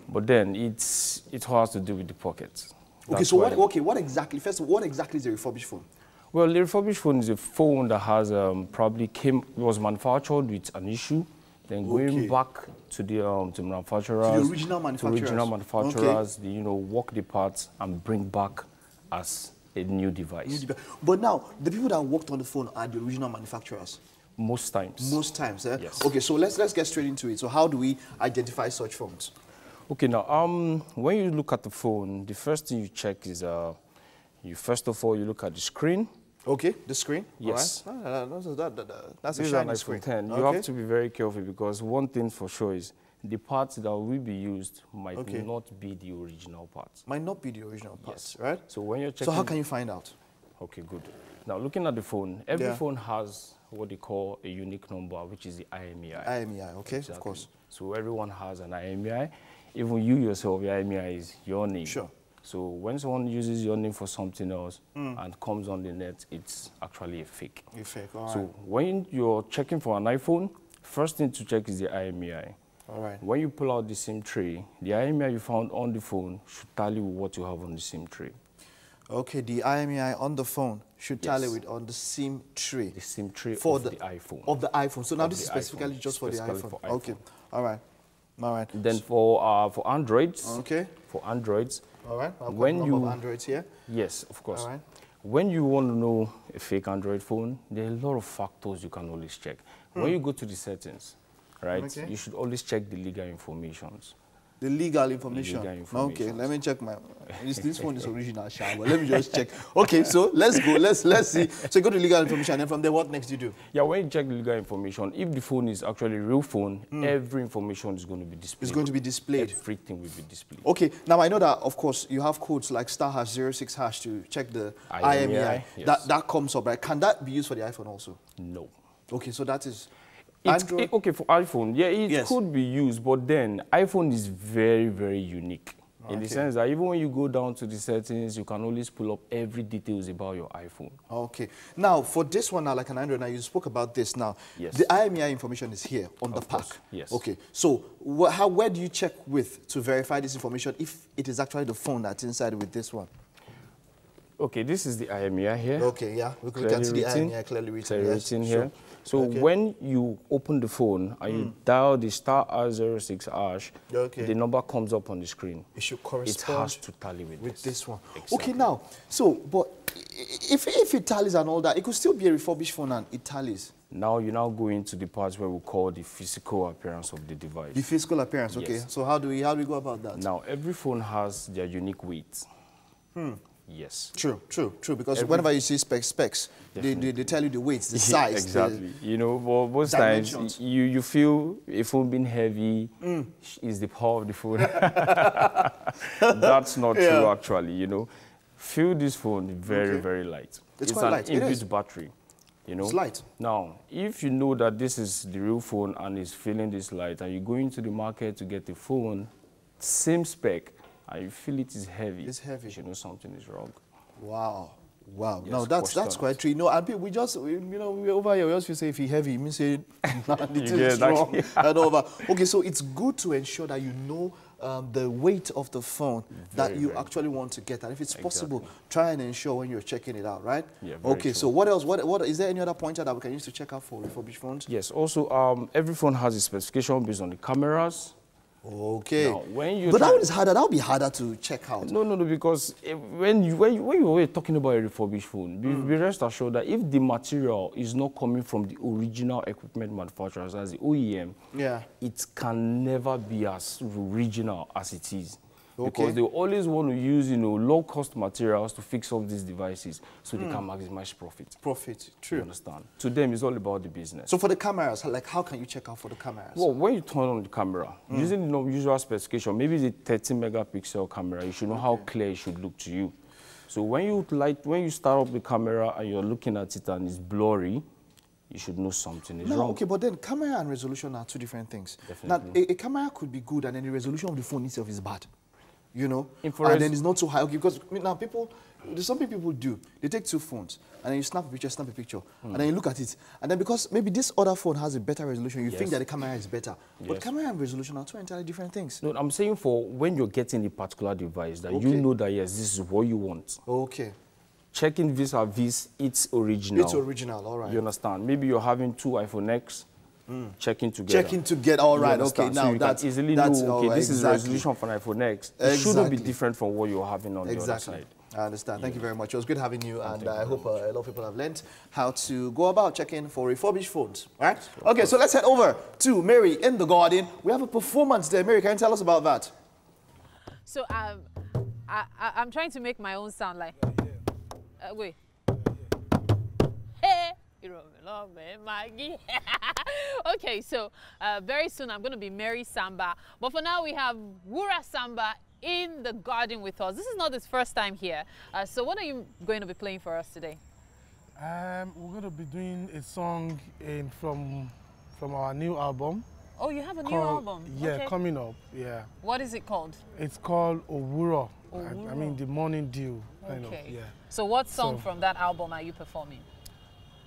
But then it has to do with the pockets. Okay, so what exactly is a refurbished phone? Well, the refurbished phone is a phone that has was manufactured with an issue. Then going back to the manufacturers, to the original manufacturers, okay. Work the parts and bring back as a new device. But now, the people that worked on the phone are the original manufacturers? Most times. Most times, eh? Yes. Okay, so let's get straight into it. So how do we identify such phones? Okay, now, when you look at the phone, the first thing you check is, first of all, you look at the screen. Okay, the screen? Yes. All right. That's a shiny screen. 10. You have to be very careful because one thing for sure is the parts that will be used might not be the original parts. Might not be the original parts, right? So when you're checking... So how can you find out? Okay, good. Now, looking at the phone, every phone has what they call a unique number, which is the IMEI. IMEI, okay, exactly. Of course. So everyone has an IMEI. Even you yourself, your IMEI is your name. Sure. So when someone uses your name for something else and comes on the net, it's actually a fake. A fake, all right. So when you're checking for an iPhone, first thing to check is the IMEI. All right. When you pull out the SIM tray, the IMEI you found on the phone should tally with what you have on the SIM tray. Okay, the IMEI on the phone should tally with on the SIM tray. The SIM tray for of the iPhone. Of the iPhone. So now this is specifically just for the iPhone. Okay, all right. All right. Then for Androids. Okay. For Androids. All right. I've got a number of Androids here. Yes, of course. All right. When you want to know a fake Android phone, there are a lot of factors you can always check. When you go to the settings, right? Okay. You should always check the legal informations. The legal information. Legal information. Okay, let me check my. This phone is original, Sha, but let me just check. Okay, so let's go. Let's see. So you go to legal information, and from there, what next do you do? Yeah, when you check the legal information, if the phone is actually a real phone, every information is going to be displayed. It's going to be displayed. Everything will be displayed. Okay, now I know that, of course, you have codes like *#06# to check the IMEI. Yes. That comes up, right? Can that be used for the iPhone also? No. Okay, so that is Okay, for iPhone, yeah, it Yes. could be used, but then iPhone is very, very unique. In the sense that even when you go down to the settings, you can always pull up every details about your iPhone. Okay. Now, for this one now, like an Android, now you spoke about this now. Yes. The IMEI information is here on the pack. Course, yes. Okay. So, where do you check with to verify this information if it is actually the phone that's inside with this one? Okay, this is the IMEI here. Okay, yeah. We can see the IMEI clearly written. Clearly Yes, written sure. here. So Okay. when you open the phone and you dial the *06#, Okay. the number comes up on the screen. It should It correspond has to tally with this one. Exactly. Okay, now, so, but if it tallies and all that, it could still be a refurbished phone and it tallies. Now you now go into the part where we call the physical appearance of the device. The physical appearance, okay. Yes. So how do we go about that? Now every phone has their unique weight. Yes. True, because whenever you see specs, they tell you the weights, the size. Exactly. You know, but most dimensions. times you feel a phone being heavy is the power of the phone. That's not true, actually. You know, feel this phone very, very light. It's quite light. An It is. inbuilt battery. You know, It's light. Now, if you know that this is the real phone and is feeling this light, and you go into the market to get the phone, same spec, and you feel it is heavy. It's heavy. You should know something is wrong. Wow. Yes, No, that's question. quite true. No, and people, we over here, we also say if he heavy, it means say it You is get that, wrong. yeah. And over. Okay, so it's good to ensure that you know the weight of the phone that you actually want to get. And if it's possible, try and ensure when you're checking it out, right? Yeah, very okay, true. so what else? What is there any other pointer that we can use to check out for refurbished phones? Yes, also, every phone has a specification based on the cameras. Okay. Now, when you But that one is harder. That would be harder to check out. No, because when you were talking about a refurbished phone, be rest assured that if the material is not coming from the original equipment manufacturers, as the OEM, it can never be as original as it is. Because they always want to use, low-cost materials to fix up these devices so they can maximize profit. Profit, true. You understand? To them, it's all about the business. So for the cameras, like how can you check out for the cameras? Well, when you turn on the camera, using the usual specification, maybe the 30-megapixel camera, you should know how clear it should look to you. So when you start up the camera and you're looking at it and it's blurry, you should know something is wrong. Okay, but then camera and resolution are two different things. Definitely. Now, a camera could be good and then the resolution of the phone itself is bad. You know? Infrared. And then it's not so high. Okay, because now there's something people do. They take two phones and then you snap a picture, and then you look at it. And then because maybe this other phone has a better resolution, you think that the camera is better. But camera and resolution are two entirely different things. No, I'm saying for when you're getting a particular device that you know that, yes, this is what you want. Okay. Checking vis-a-vis its original. It's original, all right. You understand? Maybe you're having two iPhone X, checking together. Checking together, all right, okay. So Now you that's can easily that's, know, okay, right, this is the resolution for an iPhone X. It shouldn't be different from what you're having on the other side. I understand. Thank you very much. It was good having you, and I hope a lot of people have learned how to go about checking for refurbished phones. All right? Okay, so let's head over to Mary in the garden. We have a performance there. Mary, can you tell us about that? So I'm trying to make my own sound like. Wait. Hey. Okay, so very soon I'm going to be Mary Samba. But for now, we have Wura Samba in the garden with us. This is not his first time here. So what are you going to be playing for us today? We're going to be doing a song from our new album. Oh, you have a new album? Yeah, okay. Coming up, yeah. What is it called? It's called Owuro. I mean, the morning dew, kind of, yeah. So what song from that album are you performing?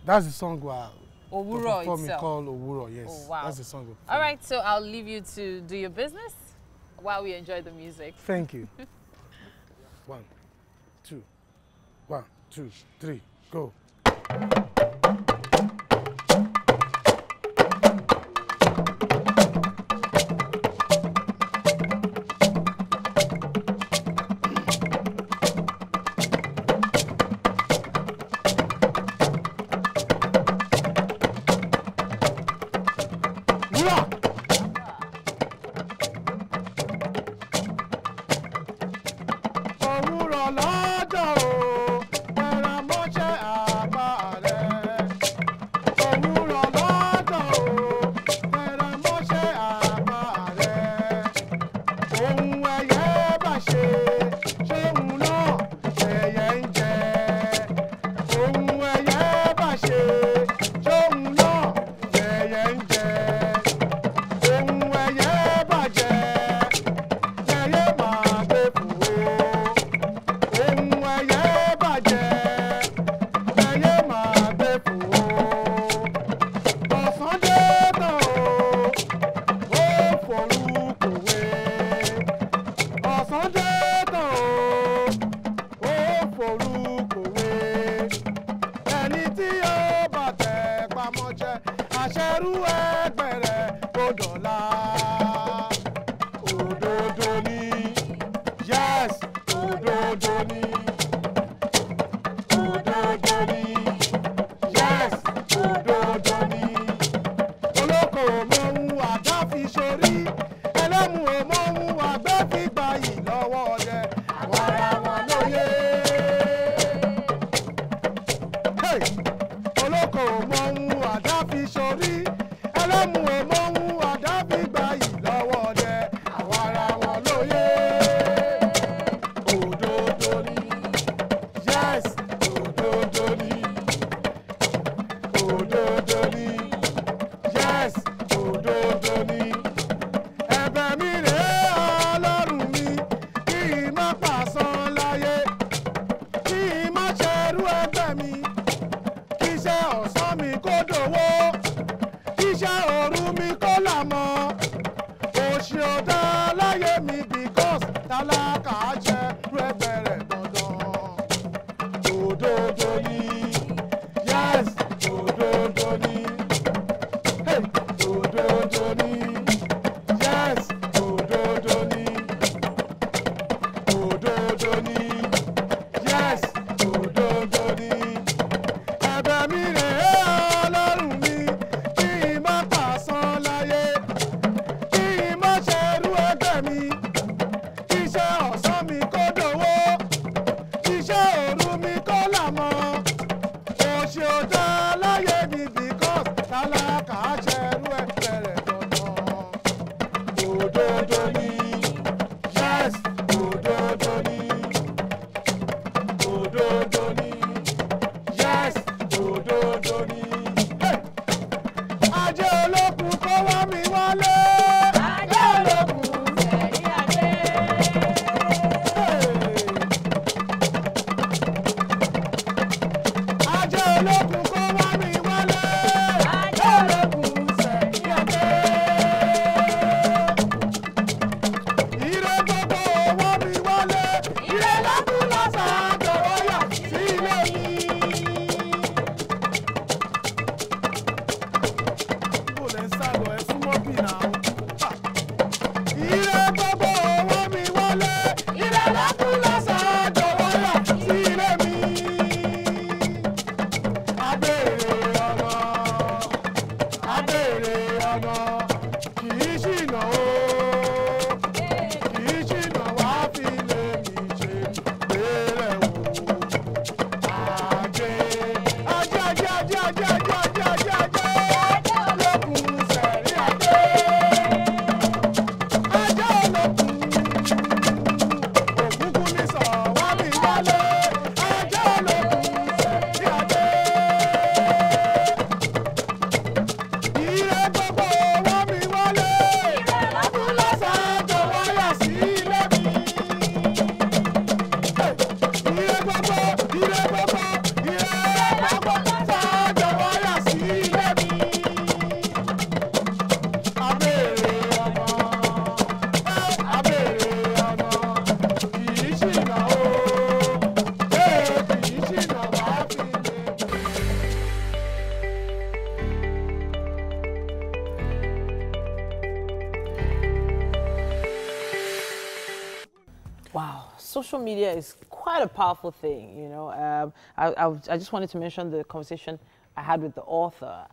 That's the song we're Owuro performing, itself. called Owuro, yes. Oh, wow. That's the song we're performing. All right, so I'll leave you to do your business while we enjoy the music. Thank you. 1, 2, 1, 2, 3, go. Yeah. dọ̀la. Òdodo ni, yes, òdodo ni. Òdodo ni, yes, òdodo ni. Olóko ò mọ ohun àdá fi ṣorí, ẹlẹ́mu ò mọ ohun àgbẹ̀ fi gbayì lọ́wọ́ ọdẹ. Àwọn ara wọn lóye. Hey! Olóko ò mọ ohun àdá fi ṣorí, ẹlẹ́mu ò mọ ohun àdá fi gbayì lọ́wọ́ ọdẹ. Àwọn ara wọn lóye. Òdodo ni, yes, òdodo ni. Òdodo ni, yes, òdodo ni. Ẹ̀bẹ̀ mi rèé Ọlọ́run mi, kí n má pàṣán láyé, kí n má ṣerú ẹgbẹ́ mi, kí iṣẹ́ ọ̀sán mi kó dòwó, kí iṣẹ́ òru mi kó làmọ́. Òṣì ò dá láyé mi because tálákà jẹ́ rú ẹgbẹ́ rẹ̀ dandan. Òdodo ni, yes, òdodo ni. Hey, òdodo ni, yes, òdodo ni. Òdodo ni, yes, òdodo ni. Ẹ̀bẹ̀ mi rèé Ọlọ́run mi, kí n má pàṣán láyé, kí n má ṣerú ẹgbẹ́ mi, kí iṣẹ́ ọ̀sán mi kó dòwó, kí iṣẹ́ òru mi kó làmọ́. Òṣì ò dá láyé mi because tálákà ṣerú ẹgbẹ́ rẹ̀ dandan. Òdodo ni, yes, òdodo ni. Òdodo ni, yes, òdodo ni. Hey! Ajé olókun kó wá mi wálé. Ajé olókun sẹ̀rí ajé. Ajé olókun kó wá mi wálé. Ajé olókun sẹ̀rí ajé. Ire gbogbo wá mi wálé. Ire lọ́kùn lọ́sàn-án jọ̀wọ́ yà sí ilé mi. Bó lẹ ń sálọ ẹ súnmọ́ bí náà. Ire gbogbo wá mi wálé. Ire lọ́kùn lọ́sàn-án jọ̀wọ́ yà sí ilé mi. Abèrè ọmọ, abèrè ọmọ, kì í ṣìnà o. Kì í ṣìnà wá fi lè mi ṣe bèrè o. Ajé, ajé, ajé, ajé, ajé, ajé, ajé, ajé, ajé. Olókun sẹ̀rí ajé. Ajé olókun. Òkúkú ní sọ̀ wá mi wálé. Ajé olókun sẹ̀rí ajé. Ire gbogbo wá mi wálé. Ire lọ́kùn lọ́sàn-án jọ̀wọ́ yà sí ilé mi. Ire gbogbo, ire gbogbo, ire gbogbo lọ́sàn-án jọ̀wọ́ yà sí ilé mi. Abèrè ọmọ, abèrè ọmọ, kì í ṣìnà o. Kì í ṣìnà wá fi lè mi. Wow, social media is quite a powerful thing, you know. I just wanted to mention the conversation I had with the author.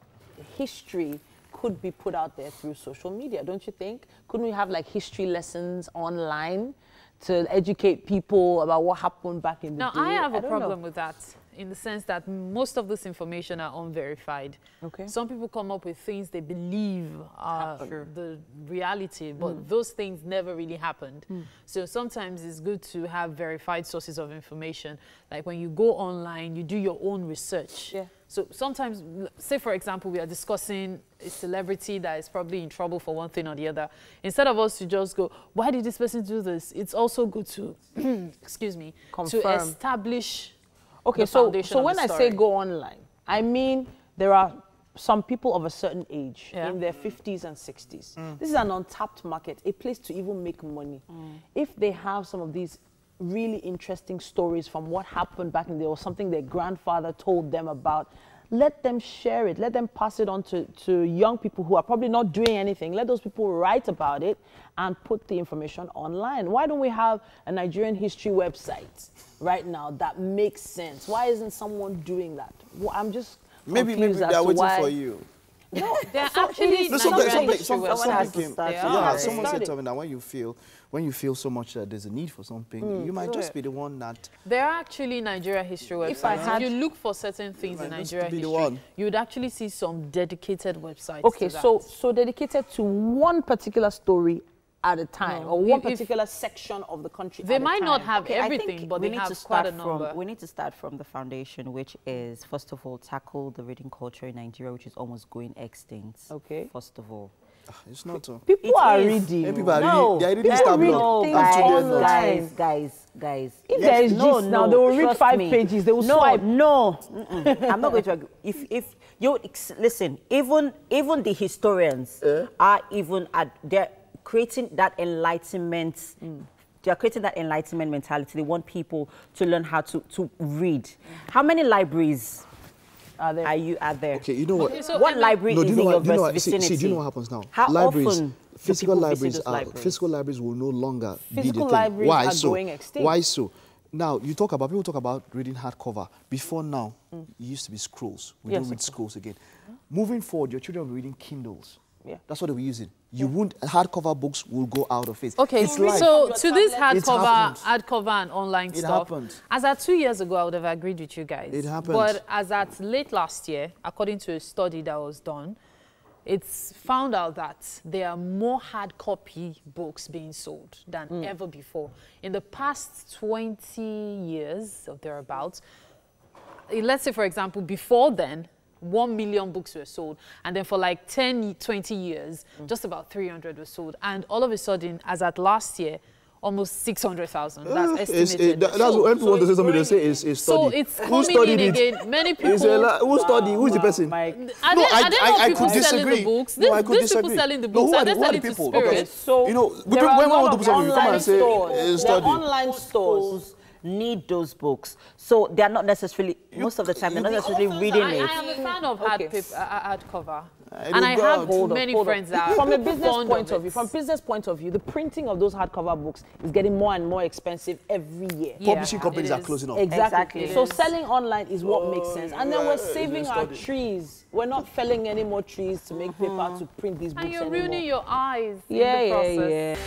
History could be put out there through social media, don't you think? Couldn't we have like history lessons online to educate people about what happened back in the Now, day? I have a don't know. problem with that in the sense that most of this information are unverified. Okay. Some people come up with things they believe are the reality, but those things never really happened. So sometimes it's good to have verified sources of information. Like when you go online, you do your own research. Yeah. So sometimes, say for example, we are discussing a celebrity that is probably in trouble for one thing or the other. Instead of us to just go, why did this person do this? It's also good to, excuse me, Confirm. to establish. Okay, the foundation so of when the I say story. go online, I mean there are some people of a certain age, Yeah. in their 50s and 60s. This is an untapped market, a place to even make money. If they have some of these really interesting stories from what happened back in the day or something their grandfather told them about, let them share it. Let them pass it on to young people who are probably not doing anything. Let those people write about it and put the information online. Why don't we have a Nigerian history website right now that makes sense? Why isn't someone doing that? Well, I'm just maybe they're waiting for you. No, they're actually someone said to me that when you feel so much that there's a need for something, you might just be the one that. There are actually Nigeria history websites. If you look for certain things in Nigeria history, you would actually see some dedicated websites. Okay, so dedicated to one particular story at a time, or one particular section of the country. They might not have everything, but they have quite a number. We need to start from the foundation, which is, first of all, tackle the reading culture in Nigeria, which is almost going extinct. Okay. First of all. It's not so. People are reading. People are reading. They're reading guys. If there is gist now, they will read 5 pages. They will swipe. No. I'm not going to agree. If you listen, even the historians are even at they're creating that enlightenment. They are creating that enlightenment mentality. They want people to learn how to read. How many libraries are there? Okay, you know what? Okay, so what library is in your vicinity? See, do you know what happens now? How libraries, often physical libraries will no longer be the thing. Libraries Why are so? going extinct. Why so? Now, people talk about reading hardcover. Before now, it used to be scrolls. We don't read scrolls again. Moving forward, your children will be reading Kindles. Yeah. That's what they were using. You won't, hardcover books will go out of it. Okay, so to this hardcover and online stuff, as at 2 years ago, I would have agreed with you guys. It happened. But as at late last year, according to a study that was done, it's found out that there are more hard copy books being sold than ever before. In the past 20 years or thereabouts, let's say, for example, before then, 1 million books were sold, and then for like 10, 20 years, just about 300 were sold. And all of a sudden, as at last year, almost 600,000. That's estimated. That's when people want to say something, they say it's study. So it's coming in again. Many people. Who study? Who is the person? I could disagree. Books? No, I could These people selling the books. No, Who are the people? Okay. So you know, when want to put something, you come and say study. Online stores need those books, so they're not necessarily, most of the time, they're not necessarily reading it. I am a fan of hardcover, and I have many friends that from a business point of view, the printing of those hardcover books is getting more and more expensive every year. Publishing companies are closing up. Exactly. So selling online is what makes sense, and then we're saving our trees. We're not felling any more trees to make paper to print these books anymore. And you're ruining your eyes in the process.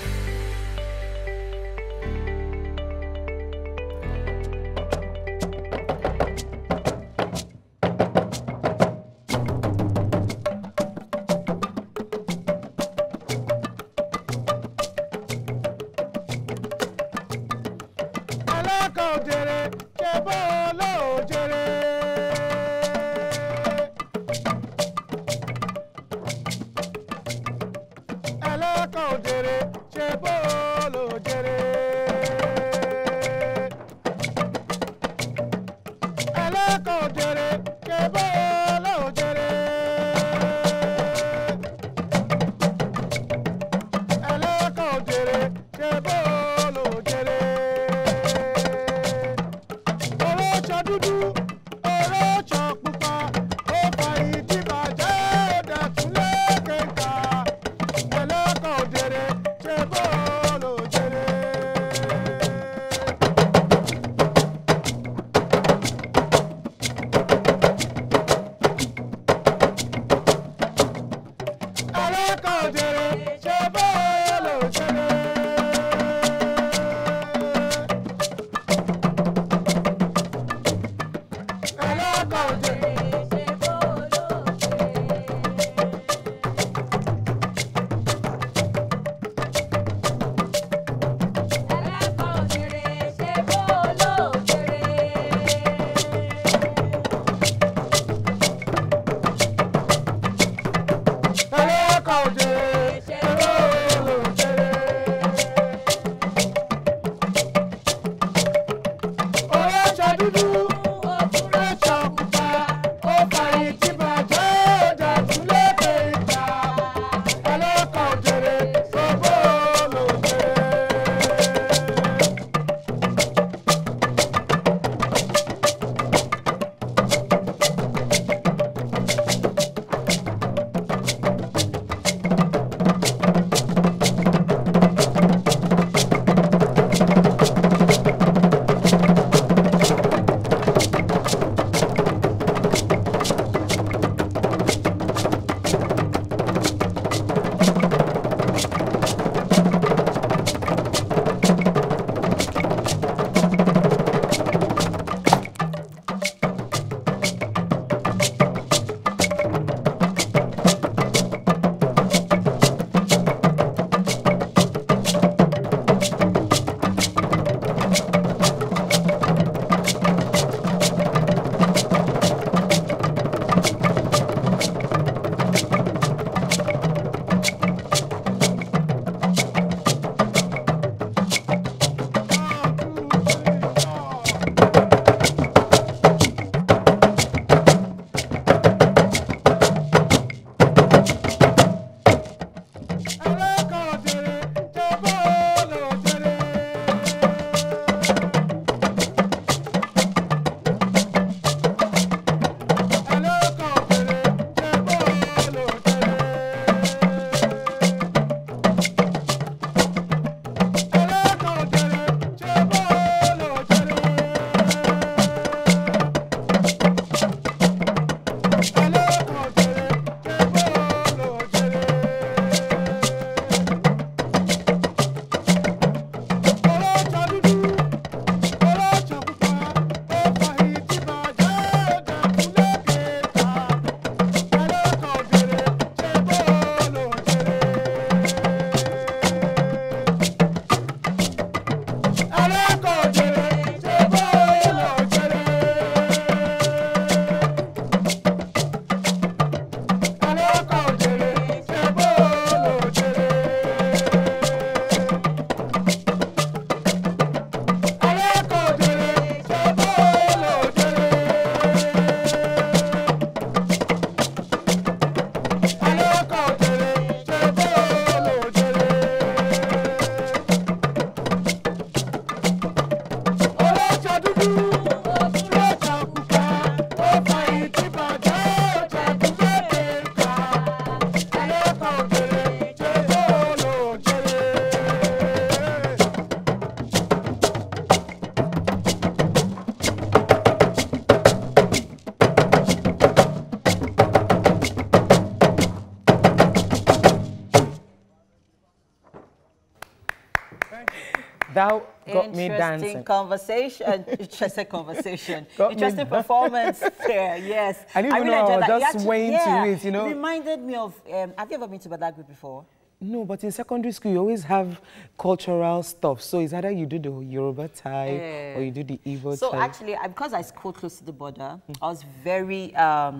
Thou got me dancing. Interesting conversation. Interesting conversation. Interesting performance there, yes. I didn't even know, I was just waiting to it, you know. It reminded me of, have you ever been to Badagry before? No, but in secondary school, you always have cultural stuff. So it's either you do the Yoruba type or you do the Igbo type. So actually, because I schooled close to the border, I was very, I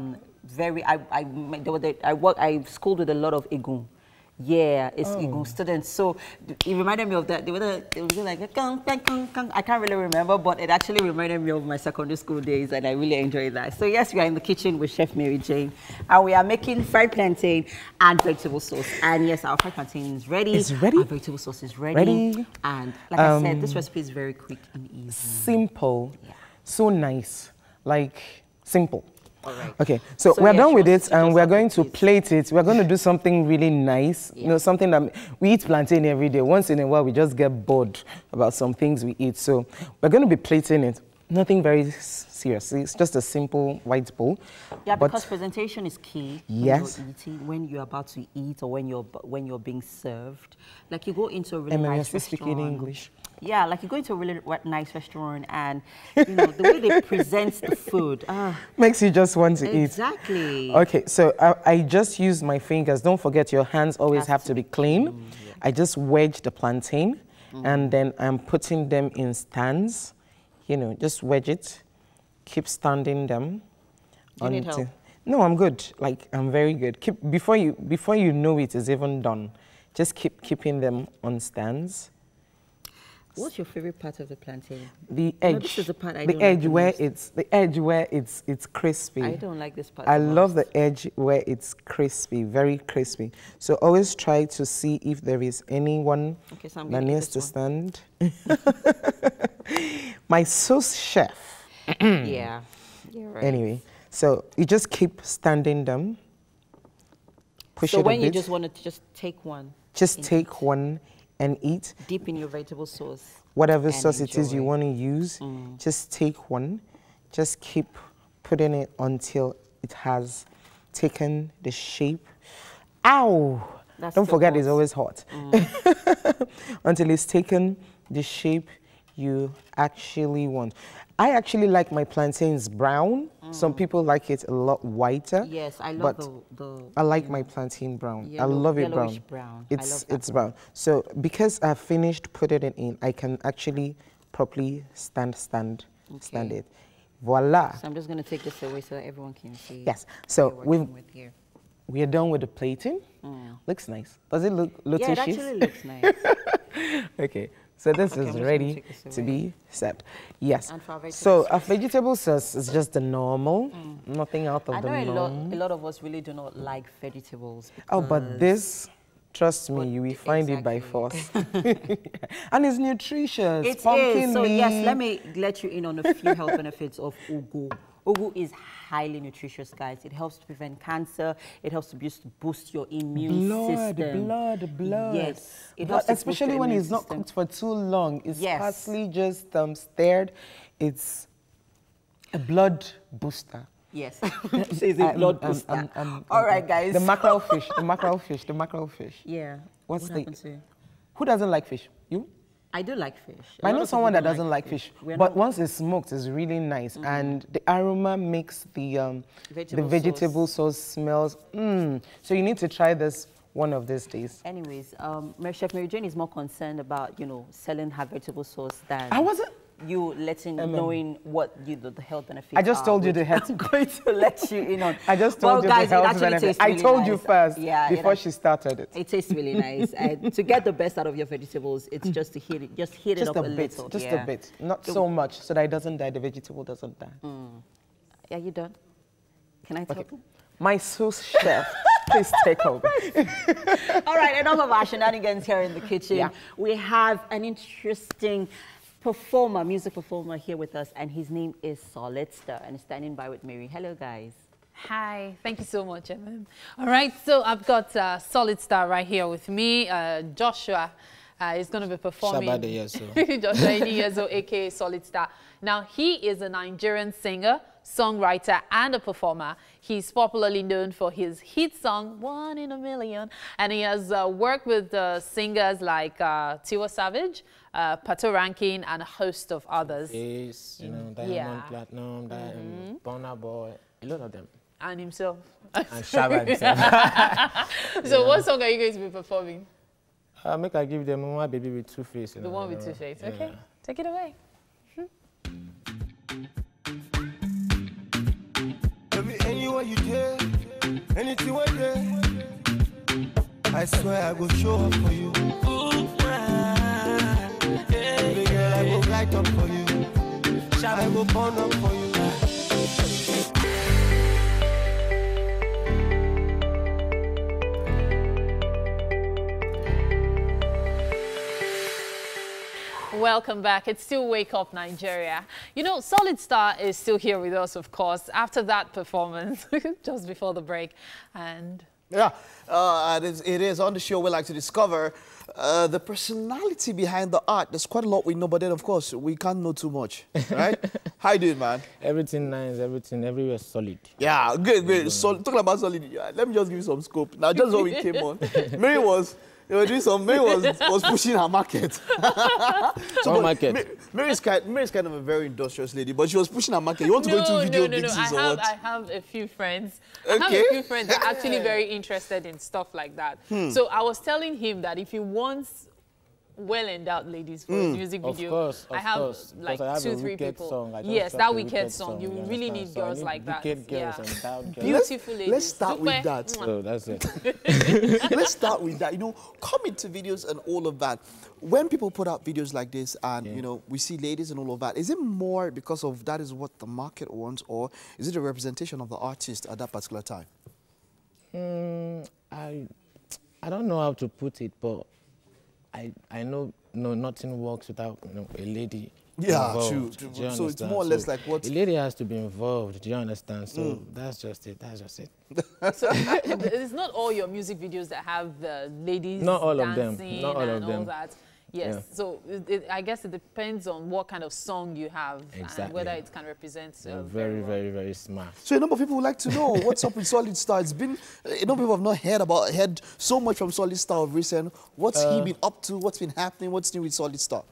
schooled with a lot of Egun. Yeah, it's Egun students. So it reminded me of that. They were like, I can't really remember, but it actually reminded me of my secondary school days, and I really enjoyed that. So yes, we are in the kitchen with Chef Mary Jane, and we are making fried plantain and vegetable sauce. And yes, our fried plantain is ready. It's ready. Our vegetable sauce is ready. And like I said, this recipe is very quick and easy. Simple. Yeah. So nice. Like, simple. All right. Okay, so we're done with it, and we're going to plate it. We're going to do something really nice. You know, something that we eat plantain every day. Once in a while, we just get bored about some things we eat. So we're going to be plating it. Nothing very serious. It's just a simple white bowl. Yeah, because presentation is key. Yes. When you're eating, when you're about to eat, or when you're being served. Like you go into a really nice restaurant. Speaking English. Yeah, like you go into a really nice restaurant, and you know the way they present the food makes you just want to eat. Exactly. Okay, so I just use my fingers. Don't forget, your hands always have to be clean. Yeah. I just wedge the plantain, and then I'm putting them in stands. You know, just wedge it. Keep standing them. Do you need help? No, I'm good. Like, I'm very good. Before you know it is even done, just keep keeping them on stands. What's your favorite part of the plantain? The edge. No, this is the part I the don't edge like the edge where it's crispy. I don't like this part. I love the edge where it's crispy, very crispy. So always try to see if there is anyone that needs to stand. My sauce chef. Yeah, you're right. Anyway, so you just keep standing them. Push it a bit. So when you just want to just take one. Just take one and eat. Dip in your vegetable sauce. Whatever sauce it is you want to use, just take one. Just keep putting it until it has taken the shape. Ow! Don't forget it's always hot. Until it's taken the shape you actually want. I actually like my plantains brown. Some people like it a lot whiter. Yes, I love I like my plantain brown. I love it brown. It's brown. So because I've finished putting it in, I can actually properly stand it. Voila. So I'm just going to take this away so that everyone can see. Yes. So we are done with the plating. Looks nice. Does it look Yeah, it actually looks nice. Okay. So this is ready to be served. Yes. So a vegetable sauce is just the normal, nothing out of the norm. I know a lot of us really do not like vegetables. Oh, but this, trust me, you will find it by force. And it's nutritious. It is. So yes, let you in on a few health benefits of ugu. Ugu is highly nutritious, guys. It helps to prevent cancer. It helps to boost your immune system. Blood. Yes. It helps especially when it's not cooked for too long. It's parsley just stirred. It's a blood booster. Yes. It's a blood booster. All right, guys. The mackerel fish. Yeah. Who doesn't like fish? You? I do like fish. I know someone that doesn't like fish, but once it's smoked, it's really nice, and the aroma makes the vegetable sauce smells. So you need to try this one of these days. Anyways, Chef Mary Jane is more concerned about selling her vegetable sauce than you knowing what the health benefits. I just told you the health. I'm going to let you in on. I just told you the health benefits. I told you first before she started it. It tastes really nice. And to get the best out of your vegetables, it's just to heat it up a little. Just a bit, not so much, so that it doesn't die. The vegetable doesn't die. Are you done? Can I talk? My sauce chef, please take over. All right, enough of our shenanigans here in the kitchen. Yeah. We have an interesting music performer here with us, and his name is Solid Star, and he's standing by with Mary. Hello, guys. Hi, thank you so much, Evan. All right, so I've got Solid Star right here with me. Joshua is going to be performing. Joshua Yeso, aka Solid Star. Now, he is a Nigerian singer, songwriter and a performer. He's popularly known for his hit song, One in a Million, and he has worked with singers like Tiwa Savage, Pato Rankin, and a host of others. Ace, you know, Diamond Platinum, Burna Boy, a lot of them. And himself. And Shabba himself. So what song are you going to be performing? Make I give them My Baby with Two Face. The one with Two Face. Okay, take it away. Anywhere you dare, anything I dare, I swear I will show up for you. Baby girl, I will light up for you. I will burn up for you. Welcome back. It's still Wake Up Nigeria. You know, Solid Star is still here with us, of course, after that performance just before the break. And yeah, it is on the show we like to discover the personality behind the art. There's quite a lot we know, but then, of course, we can't know too much, right? How you doing, man? Everything nice, everything, everywhere solid. Yeah, good. So, talking about solid, let me just give you some scope. Now, just when we came on, Mary was... Mary was pushing her market. Market? Mary's kind of a very industrious lady, but she was pushing her market. You want to go into video mixes or what? I have a few friends. I have a few friends that are actually very interested in stuff like that. So I was telling him that if he wants well-endowed ladies for his music video, I have like 2-3 people. Yes, that Wicked song. You really need girls like that. Beautiful ladies. Let's start with that. Oh, that's it. Let's start with that. You know, comment to videos and all of that. When people put out videos like this and, you know, we see ladies and all of that, is it more because of that is what the market wants, or is it a representation of the artist at that particular time? I don't know how to put it, but I know nothing works without a lady. Yeah, involved. true. So it's more or less like what... A lady has to be involved, do you understand? So that's just it, So it's not all your music videos that have the ladies not all dancing of them. Not all of them. All that. Yes, so I guess it depends on what kind of song you have and whether it can represent very, very smart. So a number of people would like to know what's up with Solid Star. It's been, a number of people have not heard so much from Solid Star of recent. What's he been up to? What's been happening? What's new with Solid Star?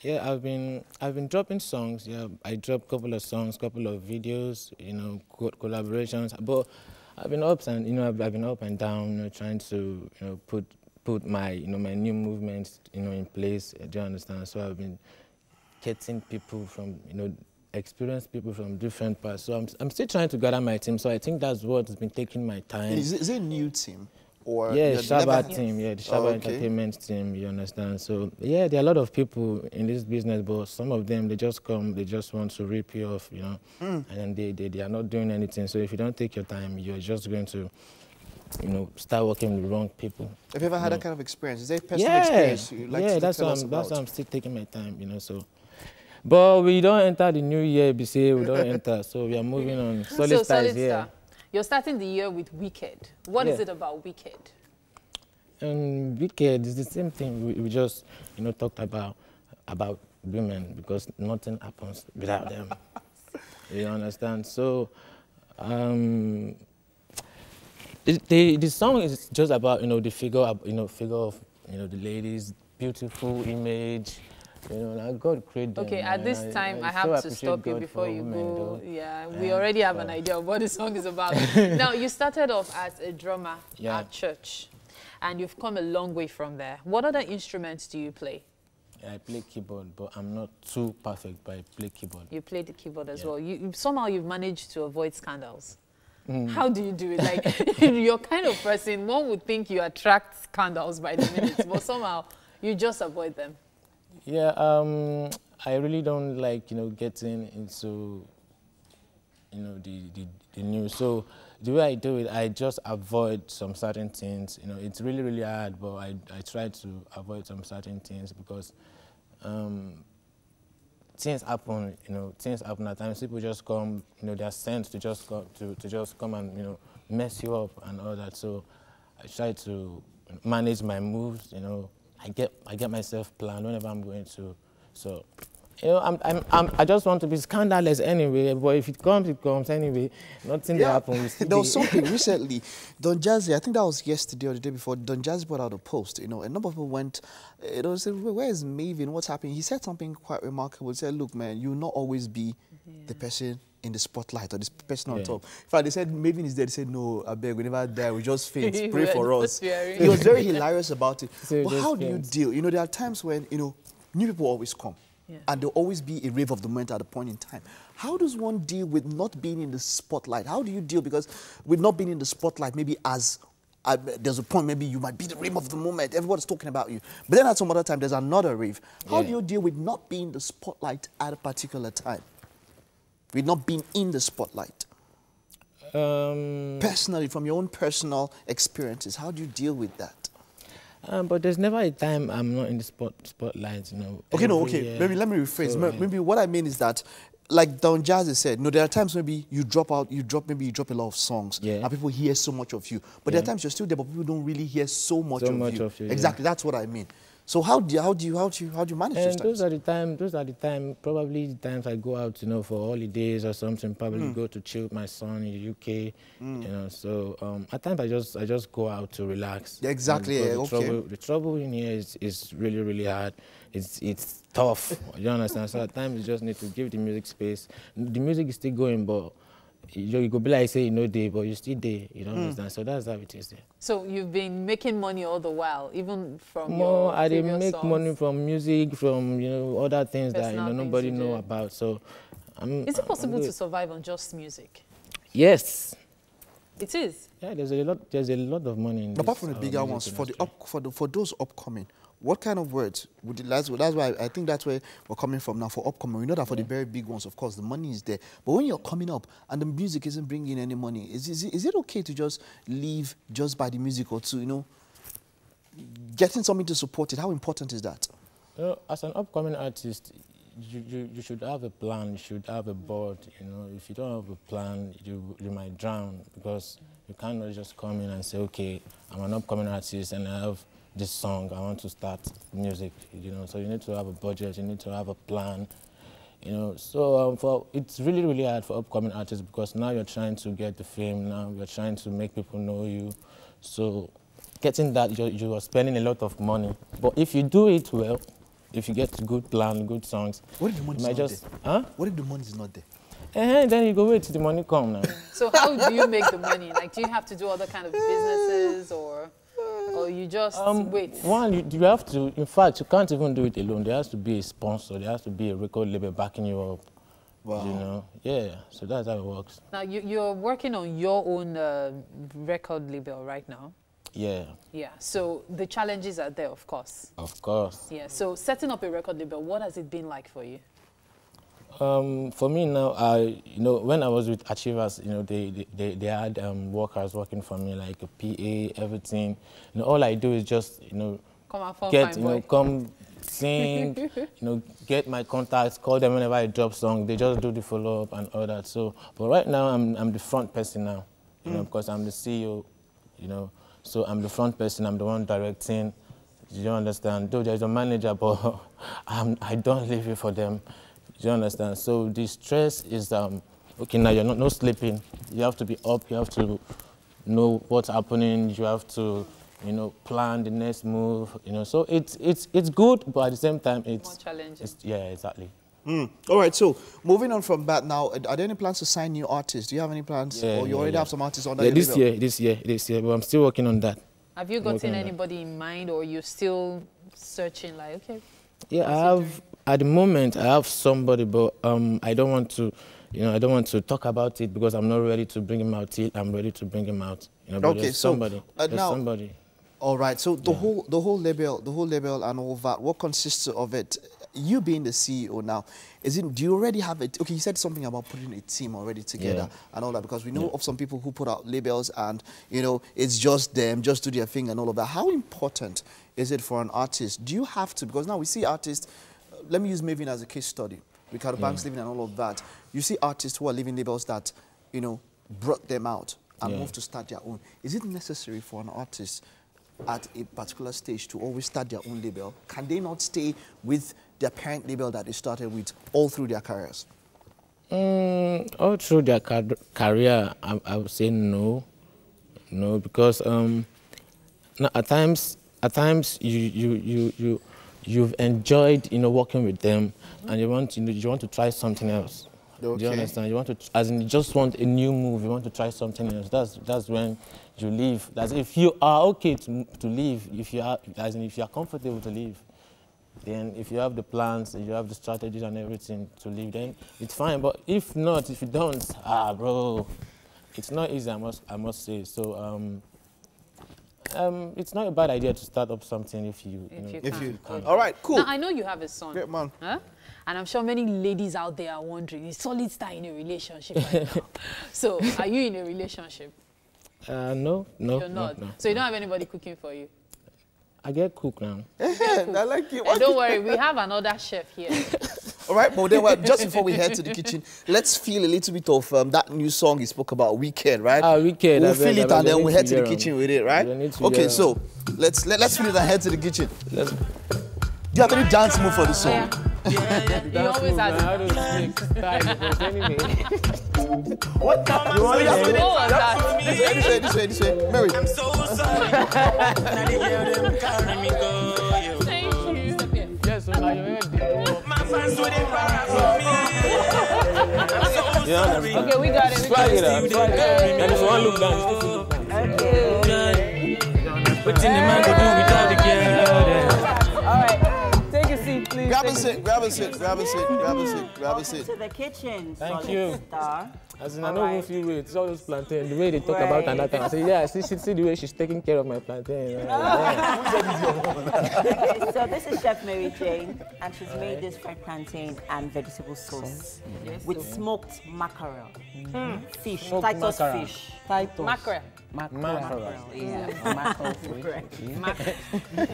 Yeah, I've been dropping songs. Yeah, I dropped a couple of songs, couple of videos, collaborations. But I've been up and down, trying to put my my new movements in place. Do you understand? So I've been getting people from experienced people from different parts. So I'm still trying to gather my team. So I think that's what's been taking my time. Is it a new team? Or yeah, Shabba team, the Shabba Entertainment team, you understand? So, yeah, there are a lot of people in this business, but some of them, they just come, they just want to rip you off, and then they are not doing anything. So if you don't take your time, you're just going to, start working with the wrong people. Have you ever had that kind of experience? Is there a personal experience you like to that's tell us about? That's why I'm still taking my time, so. But we don't enter the new year, we don't enter, so we are moving on. Solid Star is here. You're starting the year with Wicked. What is it about Wicked? Wicked is the same thing we just, talked about women, because nothing happens without them. You understand? So, the song is just about, the figure of, the ladies, beautiful image. God created them. Okay, at this time, I have to stop you before you go. Yeah, we already have an idea of what the song is about. Now, you started off as a drummer at church, and you've come a long way from there. What other instruments do you play? I play keyboard, but I'm not too perfect, but I play keyboard. You play the keyboard as well. Somehow you've managed to avoid scandals. How do you do it? Like, you're kind of person, one would think you attract scandals by the minute, but somehow you just avoid them. Yeah, I really don't like, getting into, the news. So the way I do it, I just avoid some certain things. It's really, really hard, but I try to avoid some certain things because things happen. Things happen at times. People just come. They are sent to just come and mess you up and all that. So I try to manage my moves. I get myself planned whenever I'm going to, so You know, I just want to be scandalous anyway, but if it comes anyway. Nothing that happens. There was something recently, Don Jazzy, I think that was yesterday or the day before, Don Jazzy put out a post, you know, a number of people went, said, where is Mavin, what's happening? He said something quite remarkable. He said, look, man, you will not always be the person in the spotlight or this person on top. In fact, they said Mavin is dead. They said, no, I beg, we never die, we just faint, pray for us. He was very hilarious about it. But how do you deal? You know, there are times when, you know, new people always come. And there'll always be a rave of the moment at a point in time. How does one deal with not being in the spotlight? How do you deal? Because with not being in the spotlight, maybe as there's a point, maybe you might be the rave of the moment. Everybody's talking about you. But then at some other time, there's another rave. How do you deal with not being in the spotlight at a particular time? With not being in the spotlight? Personally, from your own personal experiences, how do you deal with that? But there's never a time I'm not in the spotlight, you know. Okay, maybe let me rephrase. So, maybe what I mean is that, like Don Jazzy said, no, there are times maybe you drop out, maybe you drop a lot of songs, and people hear so much of you. But there are times you're still there, but people don't really hear so much of you. Exactly, that's what I mean. So how do you manage those times? Those are the time, probably the times I go out, you know, for holidays or something, probably go to chill with my son in the UK, you know, so at times I just go out to relax. Exactly, the trouble in here is really, really hard. It's tough, you understand? So at times you just need to give the music space. The music is still going, but you go be like say you know day, but you still there, you don't understand. So that's how it is there. So you've been making money all the while, even from I didn't make money from music, from other things that nobody know about. So is it possible to survive on just music? Yes. It is. Yeah, there's a lot of money in apart from the bigger ones, for those upcoming, what kind of words would you, that's why I think that's where we're coming from now for upcoming. We know that for the very big ones, of course, the money is there. But when you're coming up and the music isn't bringing any money, is it okay to just leave just by the music or to, getting something to support it? How important is that? As an upcoming artist, you should have a plan, you should have a board, If you don't have a plan, you might drown because you cannot just come in and say, okay, I'm an upcoming artist and I have this song, I want to start music, So you need to have a budget, you need to have a plan, So it's really, really hard for upcoming artists because now you're trying to get the fame, now you're trying to make people know you. So getting that, you are spending a lot of money. But if you do it well, if you get a good plan, good songs, what if the money is not there? What if the money is not there? Then you go wait till the money come now. So how do you make the money? Like, do you have to do other kind of businesses or you just wait? One, you have to, in fact, you can't even do it alone. There has to be a sponsor. There has to be a record label backing you up. Wow. Yeah, so that's how it works. Now, you're working on your own record label right now. Yeah. Yeah, so the challenges are there, of course. Of course. Yeah, so setting up a record label, what has it been like for you? For me now, when I was with Achievers, they had workers working for me, like a PA, everything. All I do is just, come out for come sing, get my contacts, call them whenever I drop song. They just do the follow-up and all that. So, but right now, I'm the front person now, because I'm the CEO, So I'm the front person, I'm the one directing. You understand? Though there's a manager, but I don't leave it for them. You understand? So the stress is, okay, now you're not sleeping. You have to be up, you have to know what's happening, you have to, plan the next move, So it's good, but at the same time, it's more challenging. Yeah, exactly. All right, so moving on from that now, are there any plans to sign new artists? Do you have any plans? Or you already have some artists on that? This year, but I'm still working on that. Have you gotten anybody in mind, or you're still searching, like, okay? Yeah, at the moment, I have somebody, but I don't want to, I don't want to talk about it because I'm not ready to bring him out till I'm ready to bring him out. But okay, so somebody. All right, so the whole label and all that, what consists of it? You being the CEO now, do you already have it? Okay, you said something about putting a team already together and all that, because we know of some people who put out labels and, it's just them, just do their thing and all of that. How important is it for an artist? Do you have to? Because now we see artists, let me use Mavin as a case study. Ricardo Banks living and all of that. You see artists who are leaving labels that, brought them out and moved to start their own. Is it necessary for an artist at a particular stage to always start their own label? Can they not stay with their parent label that they started with all through their careers? All through their career, I would say no. No, because at times you've enjoyed, working with them, and you want to try something else. Okay. Do you understand? You want to, as in, you just want a new move. You want to try something else. That's when you leave. That's if you are okay to leave. If you are comfortable to leave, then if you have the plans, if you have the strategies and everything to leave, then it's fine. But if not, if you don't, bro, it's not easy. I must say. So it's not a bad idea to start up something if you can. All right, cool. Now I know you have a son. Great man. Huh? And I'm sure many ladies out there are wondering, is Solid Star in a relationship right now? So, are you in a relationship? No. You're not? No. So you don't have anybody cooking for you? I get cook now. I like you. Don't worry, we have another chef here. All right, but then just before we head to the kitchen, let's feel a little bit of that new song you spoke about, Weekend, right? Weekend. We'll feel it and then we'll head to the kitchen with it, right? Okay, so let's feel it and head to the kitchen. Do you have any dance move for the song? Yeah. You always have What time you want to This way. Mary. I'm so sorry. Thank you. Yes, so now you're ready. My fans would embarrass me. Okay, we got it. Try it out. And if you want to look down, What in the man to do without the girl? All right. Take a seat, please. Grab a seat. To the kitchen. Thank you. Star. As in, I don't even feel it's all those plantain. The way they talk about and that time. I say, yeah, see the way she's taking care of my plantain. So this is Chef Mary Jane, and she's made this fried plantain and vegetable sauce with smoked mackerel, fish, Titus fish. Mackerel. Mackerel. Yeah.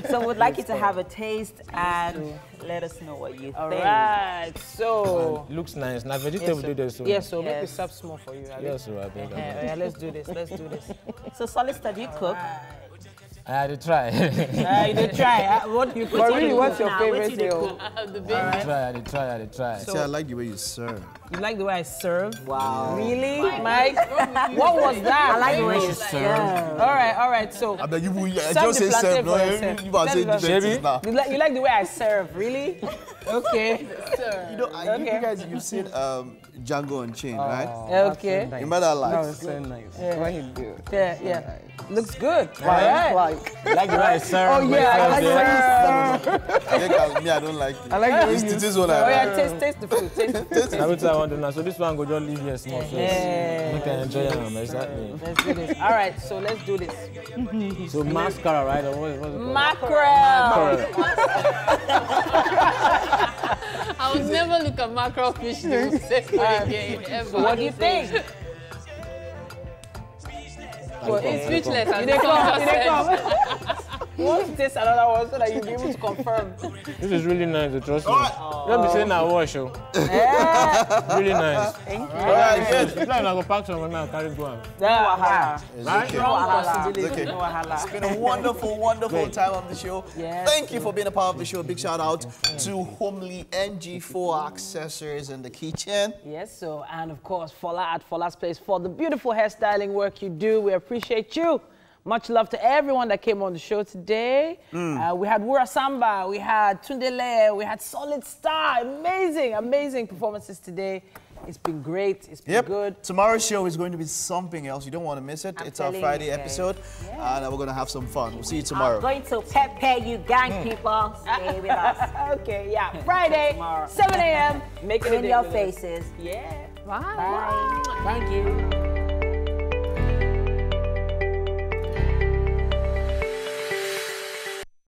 So we'd like you to have a taste and let us know what you think. All right. So Looks nice. Now vegetable do this. yes, so make it serve small for you. Yes, sir, I beg. Yeah, let's do this. So Solid Star, do you cook? I had to try. You did try. What you put? Really, what's your favorite meal? The baby. I did try. See, I like the way you serve. You like the way I serve? Wow. Really, Mike? What was that? I like the way you serve. All right. So I bet you serve just say the plantain serve. for yourself. You must say different things now. you like the way I serve? Really? Okay. You know, you guys, you've seen Django Unchained, right? Okay. You remember that line? That was so nice. What you do? Yeah. Looks good. All right. Like the way I serve. Oh yeah, I like the way you serve. Me, I don't like it. I like the way you This is what Oh I like. yeah, taste the food. Taste the food. Now what I want to know. So this one go just leave here small first. Yeah. You can enjoy it. Exactly. Let's do this. All right, so let's do this. So mascara, right? Or what's it called? Mackerel. I would never look at mackerel fish the same way again. Ever. So what do you think? It's speechless. You didn't come. You want to taste another one so that you'll be able to confirm. This is really nice, trust me. Don't be saying I wash, oh. Yeah. Really nice. Thank you. All right, good. It's like I go pack some when I carry go on. No wahala. Right? No wahala. Okay. No wahala. It's been a wonderful time on the show. Yes. Thank you for being a part of the show. Big shout out to Homely NG4 Accessories in the kitchen. Yes, so, and of course, Fola at Fola's Place for the beautiful hairstyling work you do. We appreciate you. Much love to everyone that came on the show today. We had Wura Samba, we had Tundele, we had Solid Star. Amazing performances today. It's been great. It's been good. Tomorrow's show is going to be something else. You don't want to miss it. It's our Friday episode, and we're going to have some fun. We'll see you tomorrow. I'm going to pepper you gang people. Stay with us. Okay, yeah. Friday, 7 a.m. Make it in your faces. Yeah. Bye. Thank you.